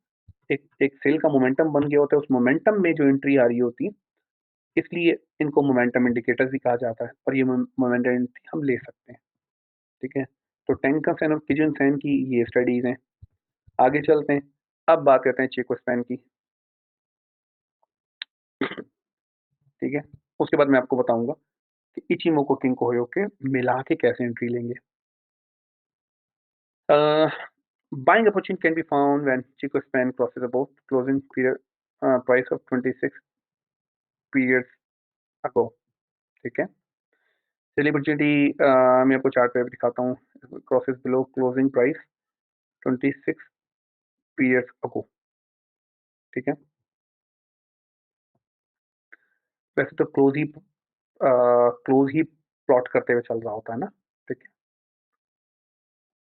एक एक सेल का मोमेंटम बन गया होता है, उस मोमेंटम में जो एंट्री आ रही होती है, इसलिए इनको मोमेंटम इंडिकेटर्स भी कहा जाता है और ये मोमेंटम एंट्री हम ले सकते हैं, ठीक है? तो टैंकरसन और किजनसन की ये स्टडीज़ हैं। आगे चलते हैं, अब बात करते हैं चिकोस्पैन की, ठीक है? उसके बाद मैं आपको बताऊँगा कि इचिमोको किंको के मिला के कैसे एंट्री लेंगे। Uh, buying opportunity can be found when Chico span crosses above closing period price of 26 periods ago. ठीक है, चलिए opportunity मैं आपको चार्ट पे भी दिखाता हूँ, crosses below closing price 26 periods ago. ठीक है, वैसे तो क्लोज ही प्लॉट करते हुए चल रहा होता है ना, ठीक है।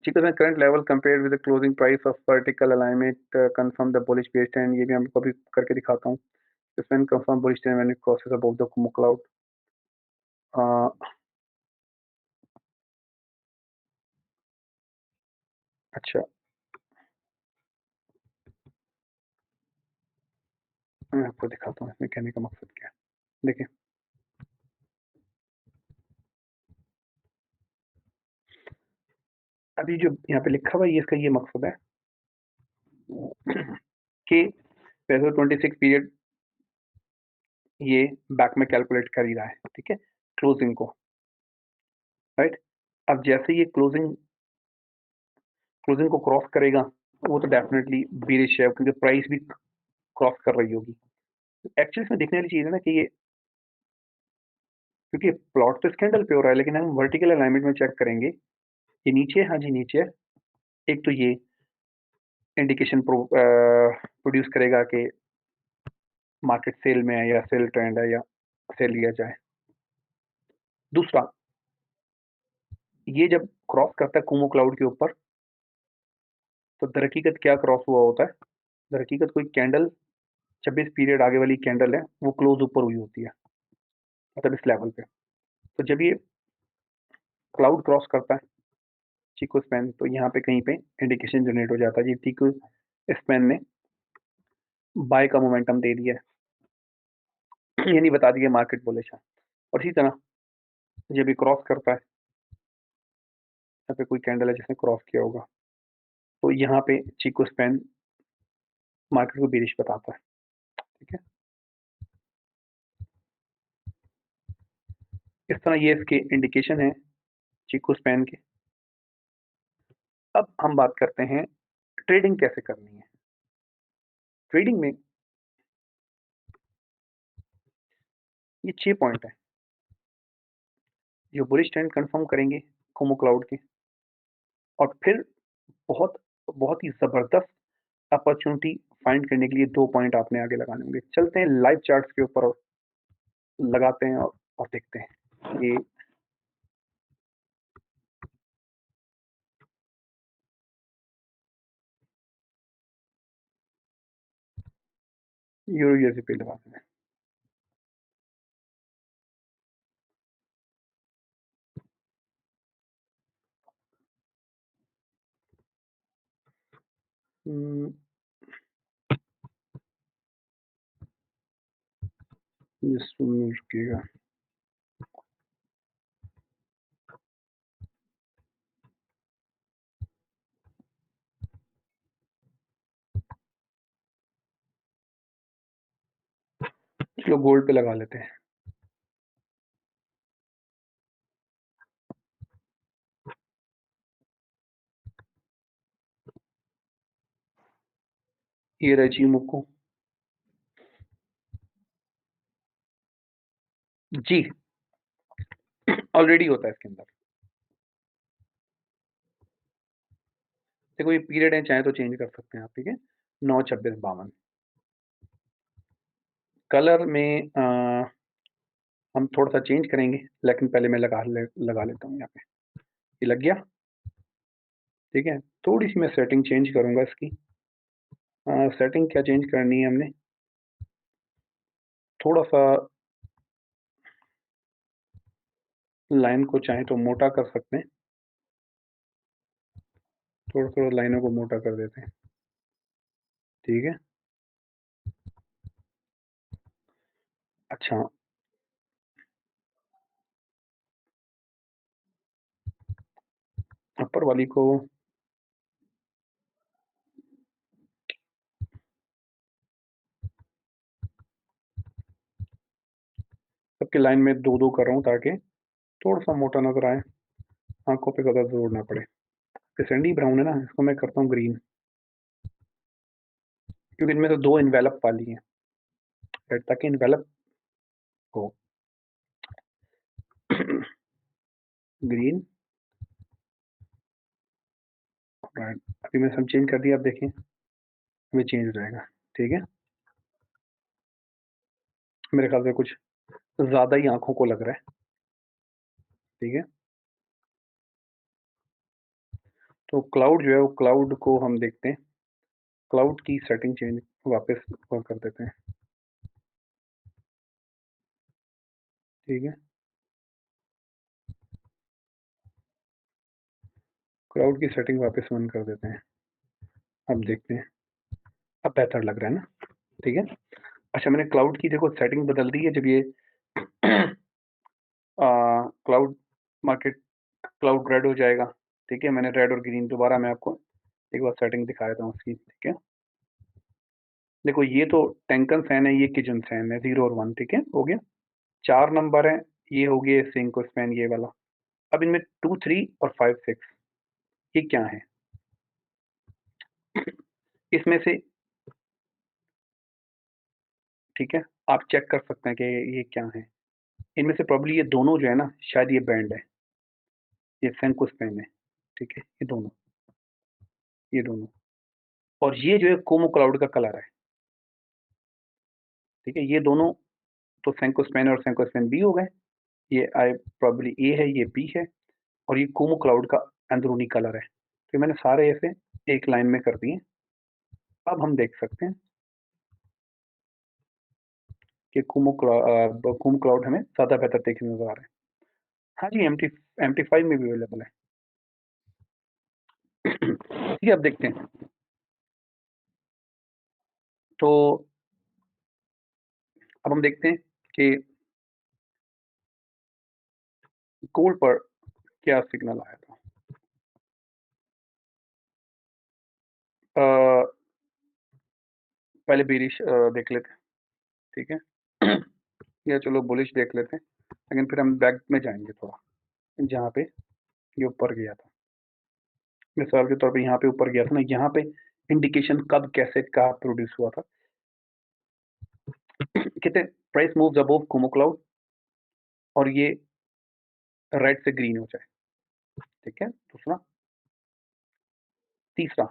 Chico span current level compared with the closing price of vertical alignment confirm the bullish base trend, ये भी मैं आपको अभी करके दिखाता हूँ। Span confirm bullish trend when it crosses above the Kumo cloud. अच्छा, मैं आपको दिखाता हूँ इसमें कहने का मकसद क्या है। देखिए, अभी जो यहाँ पे लिखा हुआ है, ये इसका ये मकसद है कि वैसे 26 पीरियड ये बैक में कैलकुलेट कर ही रहा है, ठीक है, क्लोजिंग को, राइट। अब जैसे ये क्लोजिंग क्लोजिंग को क्रॉस करेगा, वो तो डेफिनेटली बीरिश है क्योंकि प्राइस भी क्रॉस कर रही होगी। एक्चुअली इसमें देखने वाली चीज़ है ना कि ये, क्योंकि प्लॉट तो इस कैंडल पे हो रहा है, लेकिन हम वर्टिकल अलाइनमेंट में चेक करेंगे, ये नीचे है, हाँ जी नीचे है। एक तो ये इंडिकेशन प्रोड्यूस करेगा कि मार्केट सेल में है या सेल ट्रेंड है या सेल लिया जाए। दूसरा, ये जब क्रॉस करता है कुमो क्लाउड के ऊपर, तो दरहकीकत क्या क्रॉस हुआ होता है? दरहकीकत कोई कैंडल 26 पीरियड आगे वाली कैंडल है, वो क्लोज ऊपर हुई होती है, मतलब इस लेवल पे। तो जब ये क्लाउड क्रॉस करता है चीको स्पैन, तो यहाँ पे कहीं पे इंडिकेशन जनरेट हो जाता है, ये चीको स्पैन ने बाय का मोमेंटम दे दिया है, यानी बता दिया मार्केट बुलिश है। और इसी तरह जब ये क्रॉस करता है, यहाँ पे कोई कैंडल है जिसने क्रॉस किया होगा, तो यहाँ पे चीको स्पैन मार्केट को बेरिश बताता है, ठीक है। इस तरह ये इसके इंडिकेशन है चीको स्पैन के। अब हम बात करते हैं ट्रेडिंग कैसे करनी है। ट्रेडिंग में ये 6 पॉइंट है जो बुलिश ट्रेंड कंफर्म करेंगे कुमो क्लाउड के, और फिर बहुत बहुत ही जबरदस्त अपॉर्चुनिटी फाइंड करने के लिए 2 पॉइंट आपने आगे लगाने होंगे। चलते हैं लाइव चार्ट्स के ऊपर और लगाते हैं और देखते हैं ये यूरो यूएसडी पे लगाते हैं। जस्ट रुकिएगा। चलो गोल्ड पे लगा लेते हैं। ये रहा जी मुक्को जी, ऑलरेडी होता है इसके अंदर। देखो ये पीरियड है, चाहे तो चेंज कर सकते हैं आप, ठीक है। 9-26-52 कलर में हम थोड़ा सा चेंज करेंगे, लेकिन पहले मैं लगा लेता हूँ यहाँ पे। ये लग गया, ठीक है। थोड़ी सी मैं सेटिंग चेंज करूंगा इसकी। सेटिंग क्या चेंज करनी है हमने, थोड़ा सा लाइन को चाहे तो मोटा कर सकते हैं, थोड़ा-थोड़ा लाइनों को मोटा कर देते हैं, ठीक है? अच्छा, अपर वाली को सबकी लाइन में 2-2 कर रहा हूँ ताकि थोड़ा-सा मोटा नज़र आए, आँखों पे ज़्यादा ज़ोर ना पड़े। ये सैंडी ब्राउन है ना, इसको मैं करता हूँ ग्रीन, क्योंकि इनमें से 2 एनवेलप वाली हैं, रेड ताकि एनवेलप हो। ग्रीन, रेड, अभी मैंने सब चेंज कर दिया, अब देखें, अभी चेंज हो जाएगा, ठीक है? मेरे ख्याल से कुछ ज़्यादा ही आँखों को लग रहा है, ठीक है? तो क्लाउड जो है, वो क्लाउड को हम देखते हैं, क्लाउड की सेटिंग चेंज वापस कर देते हैं, ठीक है? क्लाउड की सेटिंग वापस ऑन कर देते हैं, अब देखते हैं, अब बेहतर लग रहा है ना, ठीक है? अच्छा, मैंने क्लाउड की देखो सेटिंग बदल दी है, जब ये क्लाउड मार्केट क्लाउड रेड हो जाएगा, ठीक है? मैंने रेड और ग्रीन दोबारा मैं आपको एक बार सेटिंग दिखा देता हूँ उसकी, ठीक है? देखो ये तो टैंकन फैन है, ये किचन फैन है, 0 और 1, ठीक है? हो गया। 4 नंबर है, ये हो गए सिंक और स्पैन, ये वाला। अब इनमें 2, 3 और 5, 6 ये क्या है? इसमें से, ठीक है, आप चेक कर सकते हैं कि ये क्या है। इनमें से प्रॉब्ली ये दोनों जो है ना, शायद ये बैंड है, ये सेंको स्पैन है, ठीक है? ये दोनों, और ये जो है कोमो क्लाउड का कलर है, ठीक है? ये दोनों तो सेंको स्पैन और सेंको स्पैन बी हो गए। ये आई प्रॉब्ली ए है, ये बी है, और ये कुमो क्लाउड का अंदरूनी कलर है। तो मैंने सारे ऐसे एक लाइन में कर दिए। अब हम देख सकते हैं कि कुमो क्लाउड हमें ज़्यादा बेहतर देखने नज़र आ रहा है। हाँ जी, MT5 में भी अवेलेबल है। ठीक है, अब देखते हैं। तो अब हम देखते हैं कि गोल्ड पर क्या सिग्नल आया था। अ, पहले बेरिश देख लेते हैं, ठीक है? या चलो बुलिश देख लेते हैं, लेकिन फिर हम बैक में जाएंगे थोड़ा, जहाँ पे ये ऊपर गया था। मिसाल के तौर पे यहाँ पे ऊपर गया था ना, यहाँ पे इंडिकेशन कब कैसे का प्रोड्यूस हुआ था। कहते हैं प्राइस मूव्स अबव कुमो क्लाउड और ये रेड से ग्रीन हो जाए, ठीक है? दूसरा, तीसरा,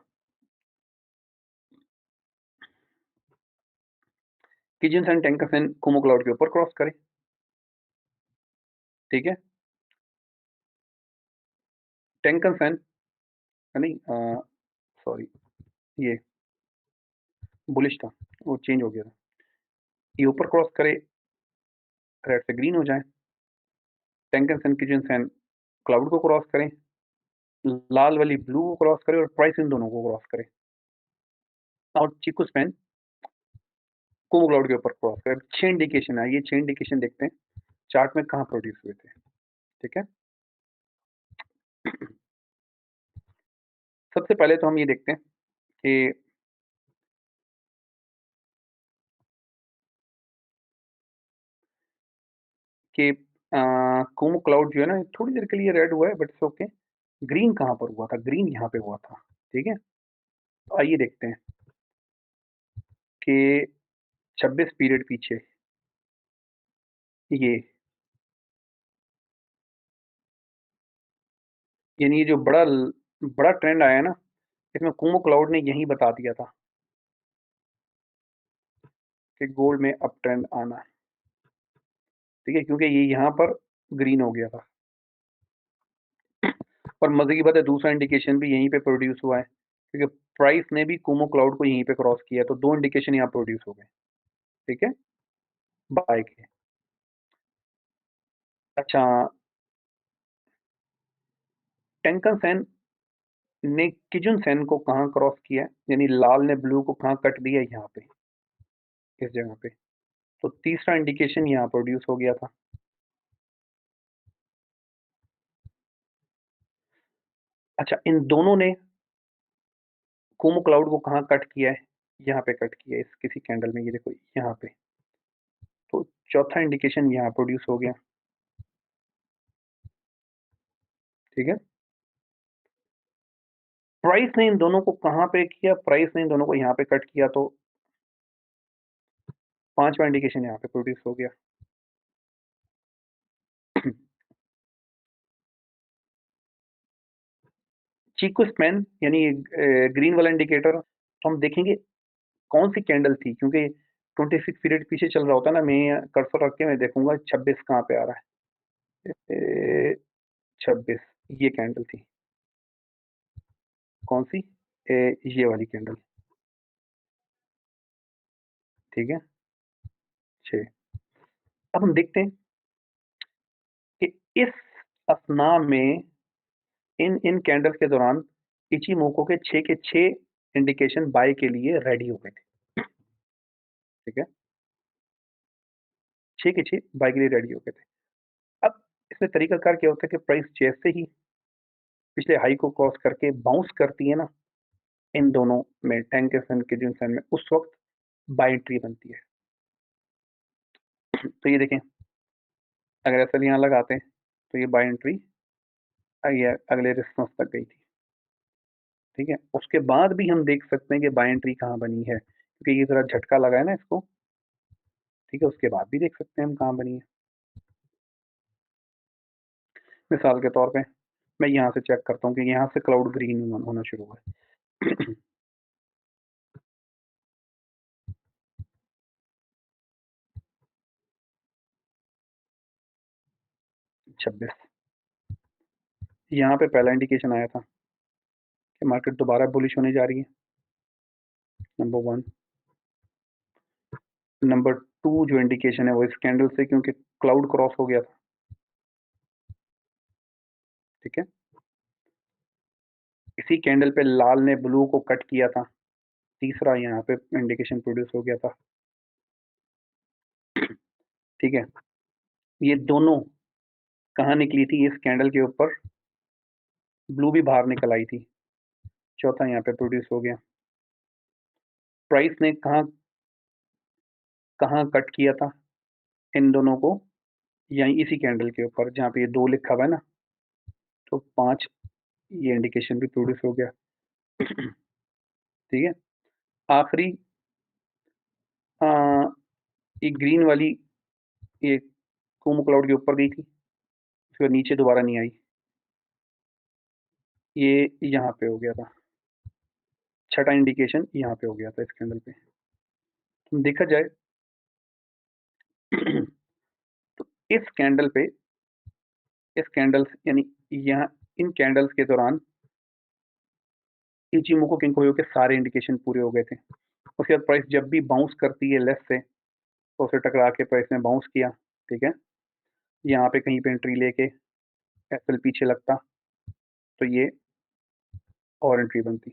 किजन्स एंड टैंकरसन कुमो क्लाउड के ऊपर क्रॉस करें, ठीक है? टैंकरसन नहीं, सॉरी, ये बुलिश था, वो चेंज हो गया था। ये ऊपर क्रॉस करे, रेड से ग्रीन हो जाए, टैंकरसन किजन्स एंड क्लाउड को क्रॉस करें, लाल वाली ब्लू को क्रॉस करे और प्राइस इन दोनों को क्रॉस करे, और चीकू स्पेन कुमो क्लाउड के ऊपर क्रॉस करे। 6 इंडिकेशन है, ये 6 इंडिकेशन देखते हैं चार्ट में कहाँ प्रोड्यूस हुए थे, ठीक है? सबसे पहले तो हम ये देखते हैं कि कि कुम क्लाउड जो है ना, थोड़ी देर के लिए रेड हुआ है, बट इट्स ओके। ग्रीन कहाँ पर हुआ था? ग्रीन यहाँ पे हुआ था, ठीक है? तो आइए देखते हैं कि 26 पीरियड पीछे ये, यानी ये जो बड़ा ट्रेंड आया है ना, इसमें कुमो क्लाउड ने यही बता दिया था कि गोल्ड में अप ट्रेंड आना है, ठीक है? क्योंकि ये यहाँ पर ग्रीन हो गया था, और मजे की बात है दूसरा इंडिकेशन भी यहीं पे प्रोड्यूस हुआ है, क्योंकि प्राइस ने भी कुमो क्लाउड को यहीं पे क्रॉस किया, तो 2 इंडिकेशन यहाँ प्रोड्यूस हो गए, ठीक है? बाय के। अच्छा, टेंकन सेन ने किजुन-सेन को कहाँ क्रॉस किया है? यानी लाल ने ब्लू को कहाँ कट दिया है? यहाँ पे, इस जगह पे। तो तीसरा इंडिकेशन यहाँ प्रोड्यूस हो गया था। अच्छा, इन दोनों ने कुमु क्लाउड को कहाँ कट किया है? यहाँ पे कट किया है, इस किसी कैंडल में, ये देखो यहाँ पे। तो चौथा इंडिकेशन यहाँ प्रोड्यूस हो गया, ठीक है? प्राइस ने इन दोनों को कहाँ पे किया? प्राइस ने इन दोनों को यहाँ पे कट किया, तो पांचवा इंडिकेशन यहाँ पे प्रोड्यूस हो गया। चीकू स्पैन यानी ग्रीन वाला इंडिकेटर, तो हम देखेंगे कौन सी कैंडल थी, क्योंकि 26 पीरियड पीछे चल रहा होता है ना, मैं कर्सर रख के मैं देखूंगा 26 कहाँ पे आ रहा है। 26, ये कैंडल थी, कौन सी? ये वाली कैंडल, ठीक है, 6। अब हम देखते हैं कि इस असना में इन इन कैंडल्स के दौरान इचिमोको के 6 के 6 इंडिकेशन बाय के लिए रेडी हो गए थे, ठीक है? 6 के 6 बाय के लिए रेडी हो गए थे। अब इसमें तरीकाकार क्या होता है कि प्राइस जैसे ही पिछले हाई को क्रॉस करके बाउंस करती है ना, इन दोनों में, टैंकेसन के जिनसन में, उस वक्त बाय एंट्री बनती है। तो ये देखें, अगर ऐसा यहाँ लगाते हैं तो ये बाय एंट्री अगले रेस्पॉन्स तक गई थी, ठीक है? उसके बाद भी हम देख सकते हैं कि बाय एंट्री कहाँ बनी है, क्योंकि ये जरा झटका लगा है ना इसको, ठीक है? उसके बाद भी देख सकते हैं हम कहाँ बनी है। मिसाल के तौर पे मैं यहाँ से चेक करता हूँ कि यहाँ से क्लाउड ग्रीन होना शुरू हुआ है। 26, यहाँ पे पहला इंडिकेशन आया था कि मार्केट दोबारा बुलिश होने जा रही है, नंबर वन। नंबर टू जो इंडिकेशन है वो इस कैंडल से, क्योंकि क्लाउड क्रॉस हो गया था, ठीक है? इसी कैंडल पे लाल ने ब्लू को कट किया था, तीसरा यहाँ पे इंडिकेशन प्रोड्यूस हो गया था, ठीक है? ये दोनों कहाँ निकली थी? इस कैंडल के ऊपर ब्लू भी बाहर निकल आई थी, चौथा यहाँ पे प्रोड्यूस हो गया। प्राइस ने कहाँ कहाँ कट किया था इन दोनों को? यहीं इसी कैंडल के ऊपर, जहाँ पे ये 2 लिखा हुआ है ना, तो 5 ये इंडिकेशन भी प्रोड्यूस हो गया। ठीक है? आखिरी अ, ये ग्रीन वाली, ये कुम क्लाउड के ऊपर गई थी, फिर नीचे दोबारा नहीं आई, ये यहाँ पे हो गया था, छठा इंडिकेशन यहाँ पे हो गया था इस कैंडल पे। तो देखा जाए तो इस कैंडल पे, इस कैंडल्स यानी यहाँ इन कैंडल्स के दौरान इचिमोको किंकोयो के सारे इंडिकेशन पूरे हो गए थे। उसके बाद प्राइस जब भी बाउंस करती है लेस से, तो उसे टकरा के प्राइस ने बाउंस किया, ठीक है? यहाँ पे कहीं पे एंट्री लेके एप्पल पीछे लगता, तो ये और एंट्री बनती,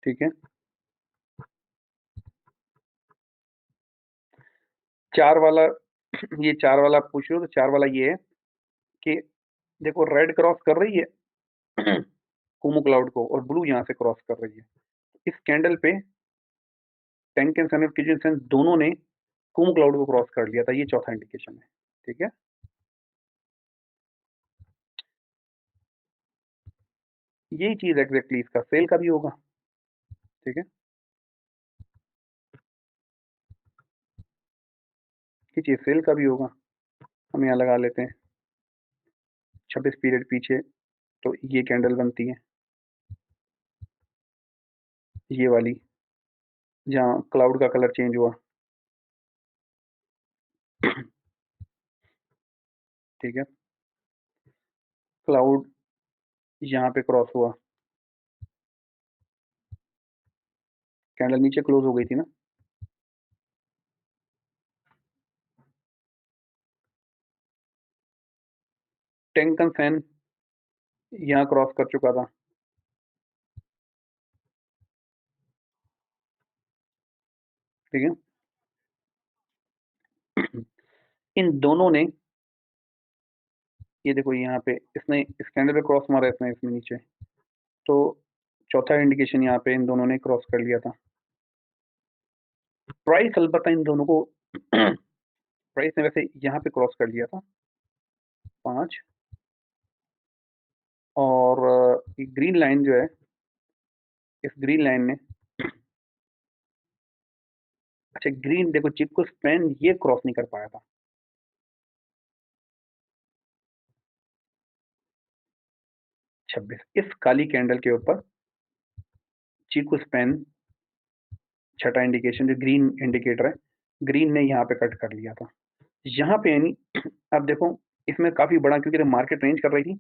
ठीक है? 4 वाला, ये 4 वाला आप पूछ रहे हो, तो 4 वाला ये है कि देखो रेड क्रॉस कर रही है कुमु क्लाउड को, और ब्लू यहाँ से क्रॉस कर रही है। इस कैंडल पे टेंकेन सन और किजन सन दोनों ने कुमु क्लाउड को क्रॉस कर लिया था, ये चौथा इंडिकेशन है, ठीक है? यही चीज एग्जैक्टली इसका सेल का भी होगा, ठीक है? ये चीज सेल का भी होगा। हम यहाँ लगा लेते हैं 26 पीरियड पीछे, तो ये कैंडल बनती है, ये वाली, जहाँ क्लाउड का कलर चेंज हुआ, ठीक है? क्लाउड यहाँ पे क्रॉस हुआ, कैंडल नीचे क्लोज हो गई थी ना, टेंकन फैन यहाँ क्रॉस कर चुका था। ठीक है। इन दोनों ने, ये देखो यहाँ पे इसने इस कैंडल पे क्रॉस मारा, इसने इसमें नीचे, तो चौथा इंडिकेशन यहाँ पे इन दोनों ने क्रॉस कर लिया था। प्राइस अलबत्ता इन दोनों को प्राइस ने वैसे यहाँ पे क्रॉस कर लिया था 5, और ये ग्रीन लाइन जो है, इस ग्रीन लाइन ने, अच्छा ग्रीन देखो चिप को स्पैन ये क्रॉस नहीं कर पाया था। 26 इस काली कैंडल के ऊपर चिप को स्पैन, छठा इंडिकेशन जो ग्रीन इंडिकेटर है, ग्रीन ने यहाँ पे कट कर लिया था। यहाँ पे यानी अब देखो इसमें काफी बड़ा, क्योंकि मार्केट रेंज कर रही थी,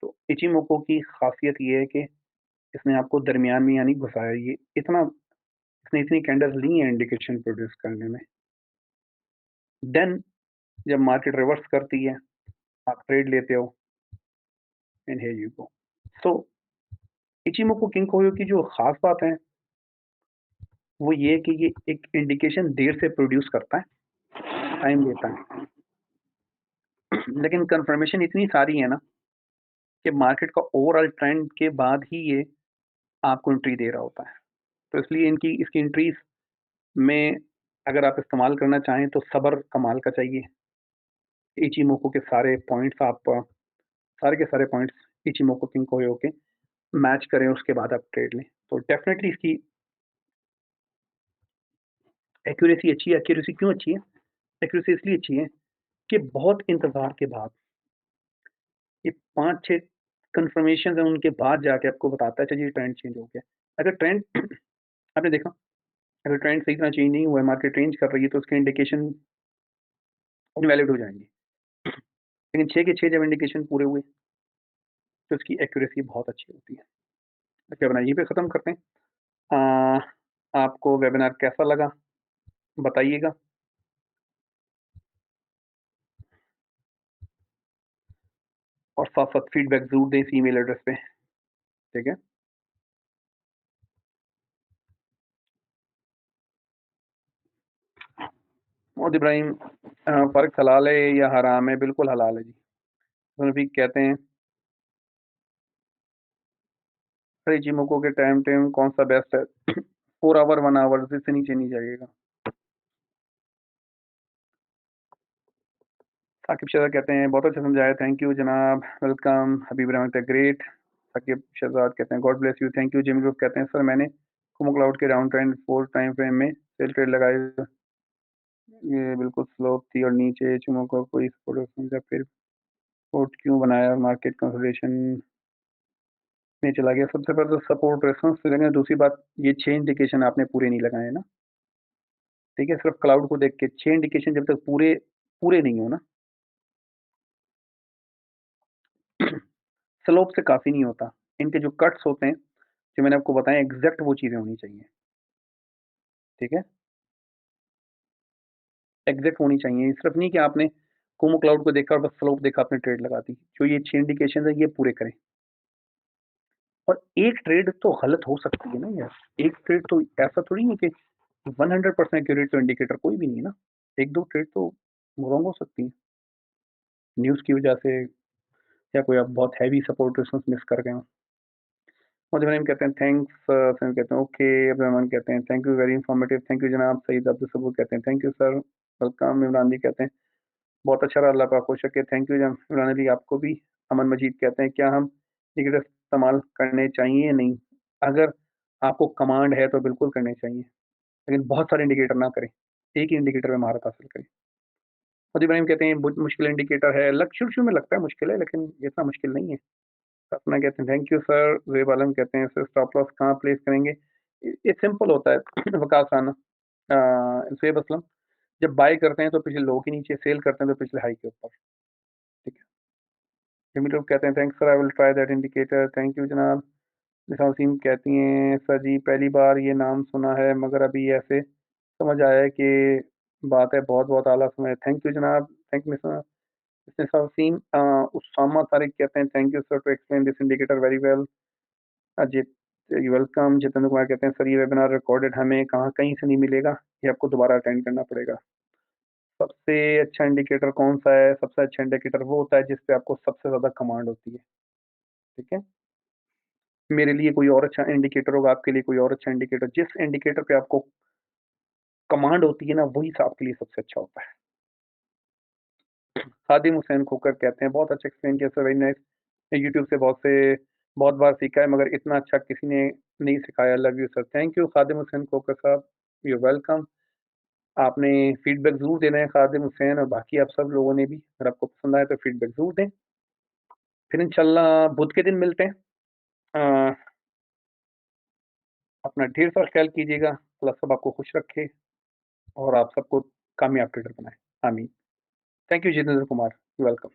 तो इचिमोको की खासियत ये है कि इसने आपको दरमियान में यानी घुसाया, ये इतना, इसने इतनी कैंडल्स ली हैं इंडिकेशन प्रोड्यूस करने में। देन जब मार्केट रिवर्स करती है, आप ट्रेड लेते हो, and here you go. So Ichimoku Kinko Hyo की जो खास बात है वो ये है कि ये एक इंडिकेशन देर से प्रोड्यूस करता है, टाइम लेता है, लेकिन कंफर्मेशन इतनी सारी है ना कि मार्केट का ओवरऑल ट्रेंड के बाद ही ये आपको एंट्री दे रहा होता है। तो इसलिए इनकी इसकी एंट्रीज में अगर आप इस्तेमाल करना चाहें तो सब्र कमाल का चाहिए। इचिमोको के सारे पॉइंट्स आप, सारे के सारे पॉइंट्स इचिमोको किंकोयो के मैच करें, उसके बाद आप ट्रेड लें, तो डेफिनेटली इसकी एक्यूरेसी अच्छी है। एक्यूरेसी क्यों अच्छी है? एक्यूरेसी इसलिए अच्छी है कि बहुत इंतजार के बाद, ये 5-6 कंफर्मेशन है उनके बाद जाके आपको बताता है अच्छा जी ट्रेंड चेंज हो गया। अगर ट्रेंड आपने देखा, अगर ट्रेंड सही तरह चेंज नहीं हुआ है, मार्केट रेंज कर रही है, तो उसके इंडिकेशन इनवैलिड हो जाएंगे। लेकिन 6 के 6 जब इंडिकेशन पूरे हुए तो उसकी एक्यूरेसी बहुत अच्छी होती है। अच्छा वेबिनार यहीं पे ख़त्म करते हैं। आपको वेबिनार कैसा लगा बताइएगा, और साथ साथ फीडबैक जरूर दें इस ईमेल एड्रेस पे। ठीक है। मोहम्मद इब्राहिम, फ़र्क हलाल है या हराम है? बिल्कुल हलाल है जी। रफीक कहते हैं अरे जिमोको के टाइम टाइम कौन सा बेस्ट है? 4 आवर 1 आवर से नीचे नहीं जाइएगा। साकिब शहजाद कहते हैं बहुत अच्छा समझाया, थैंक यू जनाब, वेलकम। हबीब रहमत है ग्रेट। साकिब शहजाद कहते हैं God bless you, thank you. Jimmy group कहते हैं सर मैंने कुमो क्लाउड के राउंड ट्रेंड 4 टाइम फ्रेम में सेल ट्रेड लगाए, ये बिल्कुल स्लोप थी और नीचे चुमो को कोई सपोर्ट समझा, फिर सपोर्ट क्यों बनाया? मार्केट कंसोलिडेशन में चला गया। सबसे पहले तो सपोर्ट रेस्पॉन्स से लगे, दूसरी बात ये 6 इंडिकेशन आपने पूरे नहीं लगाए ना। ठीक है, सिर्फ क्लाउड को देख के 6 इंडिकेशन जब तक पूरे पूरे नहीं हो ना, स्लोप से काफी नहीं होता। इनके जो कट्स होते हैं, जो मैंने आपको बताया, एग्जैक्ट वो चीजें होनी चाहिए। ठीक है, एग्जैक्ट होनी चाहिए, सिर्फ नहीं कि आपने कोमो क्लाउड को देखा और बस स्लोप देखा आपने ट्रेड लगा दी। जो ये 6 इंडिकेशन है ये पूरे करें। और एक ट्रेड तो गलत हो सकती है ना यार, एक ट्रेड तो ऐसा थोड़ी है कि 100% एक्यूरेट तो इंडिकेटर कोई भी नहीं है ना। एक दो ट्रेड तो रॉन्ग हो सकती है न्यूज़ की वजह से, या कोई आप बहुत हैवी सपोर्ट रेजिस्टेंस मिस कर गए हो। मुझे इब्राहिम कहते हैं थैंक्स, सर कहते हैं ओके। अब्दुल कहते हैं thank you very informative, thank you जनाब। सईद अब्दुल सबूर कहते हैं thank you sir, welcome. Imran ji कहते हैं बहुत अच्छा रहा, अल्लाह पाक खुश रखे, थैंक यू इमरान अली आपको भी। अमन मजीद कहते हैं क्या हम इंडिकेटर इस्तेमाल करने चाहिए या नहीं? अगर आपको कमांड है तो बिल्कुल करने चाहिए, लेकिन बहुत सारे इंडिकेटर ना करें, एक ही इंडिकेटर में महारत हासिल करें। खुद इब्राहिम कहते हैं बहुत मुश्किल इंडिकेटर है, लग शुरू शुरू में लगता है मुश्किल है, लेकिन इतना मुश्किल नहीं है। सपना कहते हैं थैंक यू सर। ज़ुएब आलम कहते हैं सर स्टॉप लॉस कहाँ प्लेस करेंगे? ये सिंपल होता है वकास खाना। ज़ुएब असलम, जब बाय करते हैं तो पिछले लो के नीचे, सेल करते हैं तो पिछले हाई के ऊपर। ठीक है। जमील रूप कहते हैं thanks sir, I will try that indicator, thank you जनाब। निशा वसीम कहती हैं सर जी पहली बार ये नाम सुना है, मगर अभी ऐसे समझ आया है कि बात है, बहुत बहुत आला समय, थैंक यू जनाब, thank you Nisha. Business Waseem Usama Tariq कहते हैं thank you sir to explain this indicator very well. Ajit welcome. Jitendra Kumar कहते हैं सर ये वेबिनार रिकॉर्डेड हमें कहाँ कहीं से नहीं मिलेगा, ये आपको दोबारा अटेंड करना पड़ेगा। सबसे अच्छा इंडिकेटर कौन सा है? सबसे अच्छा इंडिकेटर वो होता है जिस पे आपको सबसे ज़्यादा कमांड होती है, ठीक है? मेरे लिए कोई और अच्छा इंडिकेटर होगा, आपके लिए कोई और अच्छा इंडिकेटर। जिस इंडिकेटर पे आपको कमांड होती है ना, वही आपके लिए सबसे अच्छा होता है। खादिम हुसैन खोकर कहते हैं बहुत अच्छा एक्सप्लेन किया सर, वेरी नाइस। यूट्यूब से बहुत बार सीखा है मगर इतना अच्छा किसी ने नहीं सिखाया। Love you sir. Thank you Khadim Hussain Khokhar साहब, यू वेलकम। आपने फीडबैक ज़रूर देना है खादिम हुसैन, और बाकी आप सब लोगों ने भी, अगर आपको पसंद आए तो फीडबैक ज़रूर दें। फिर इंशाल्लाह बुध के दिन मिलते हैं। अ, अपना ढेर सारा ख्याल कीजिएगा, अल्लाह सब आपको खुश रखे और आप सबको कामयाब ट्रेडर बनाए। आमीन। Thank you Jitendra Kumar, welcome.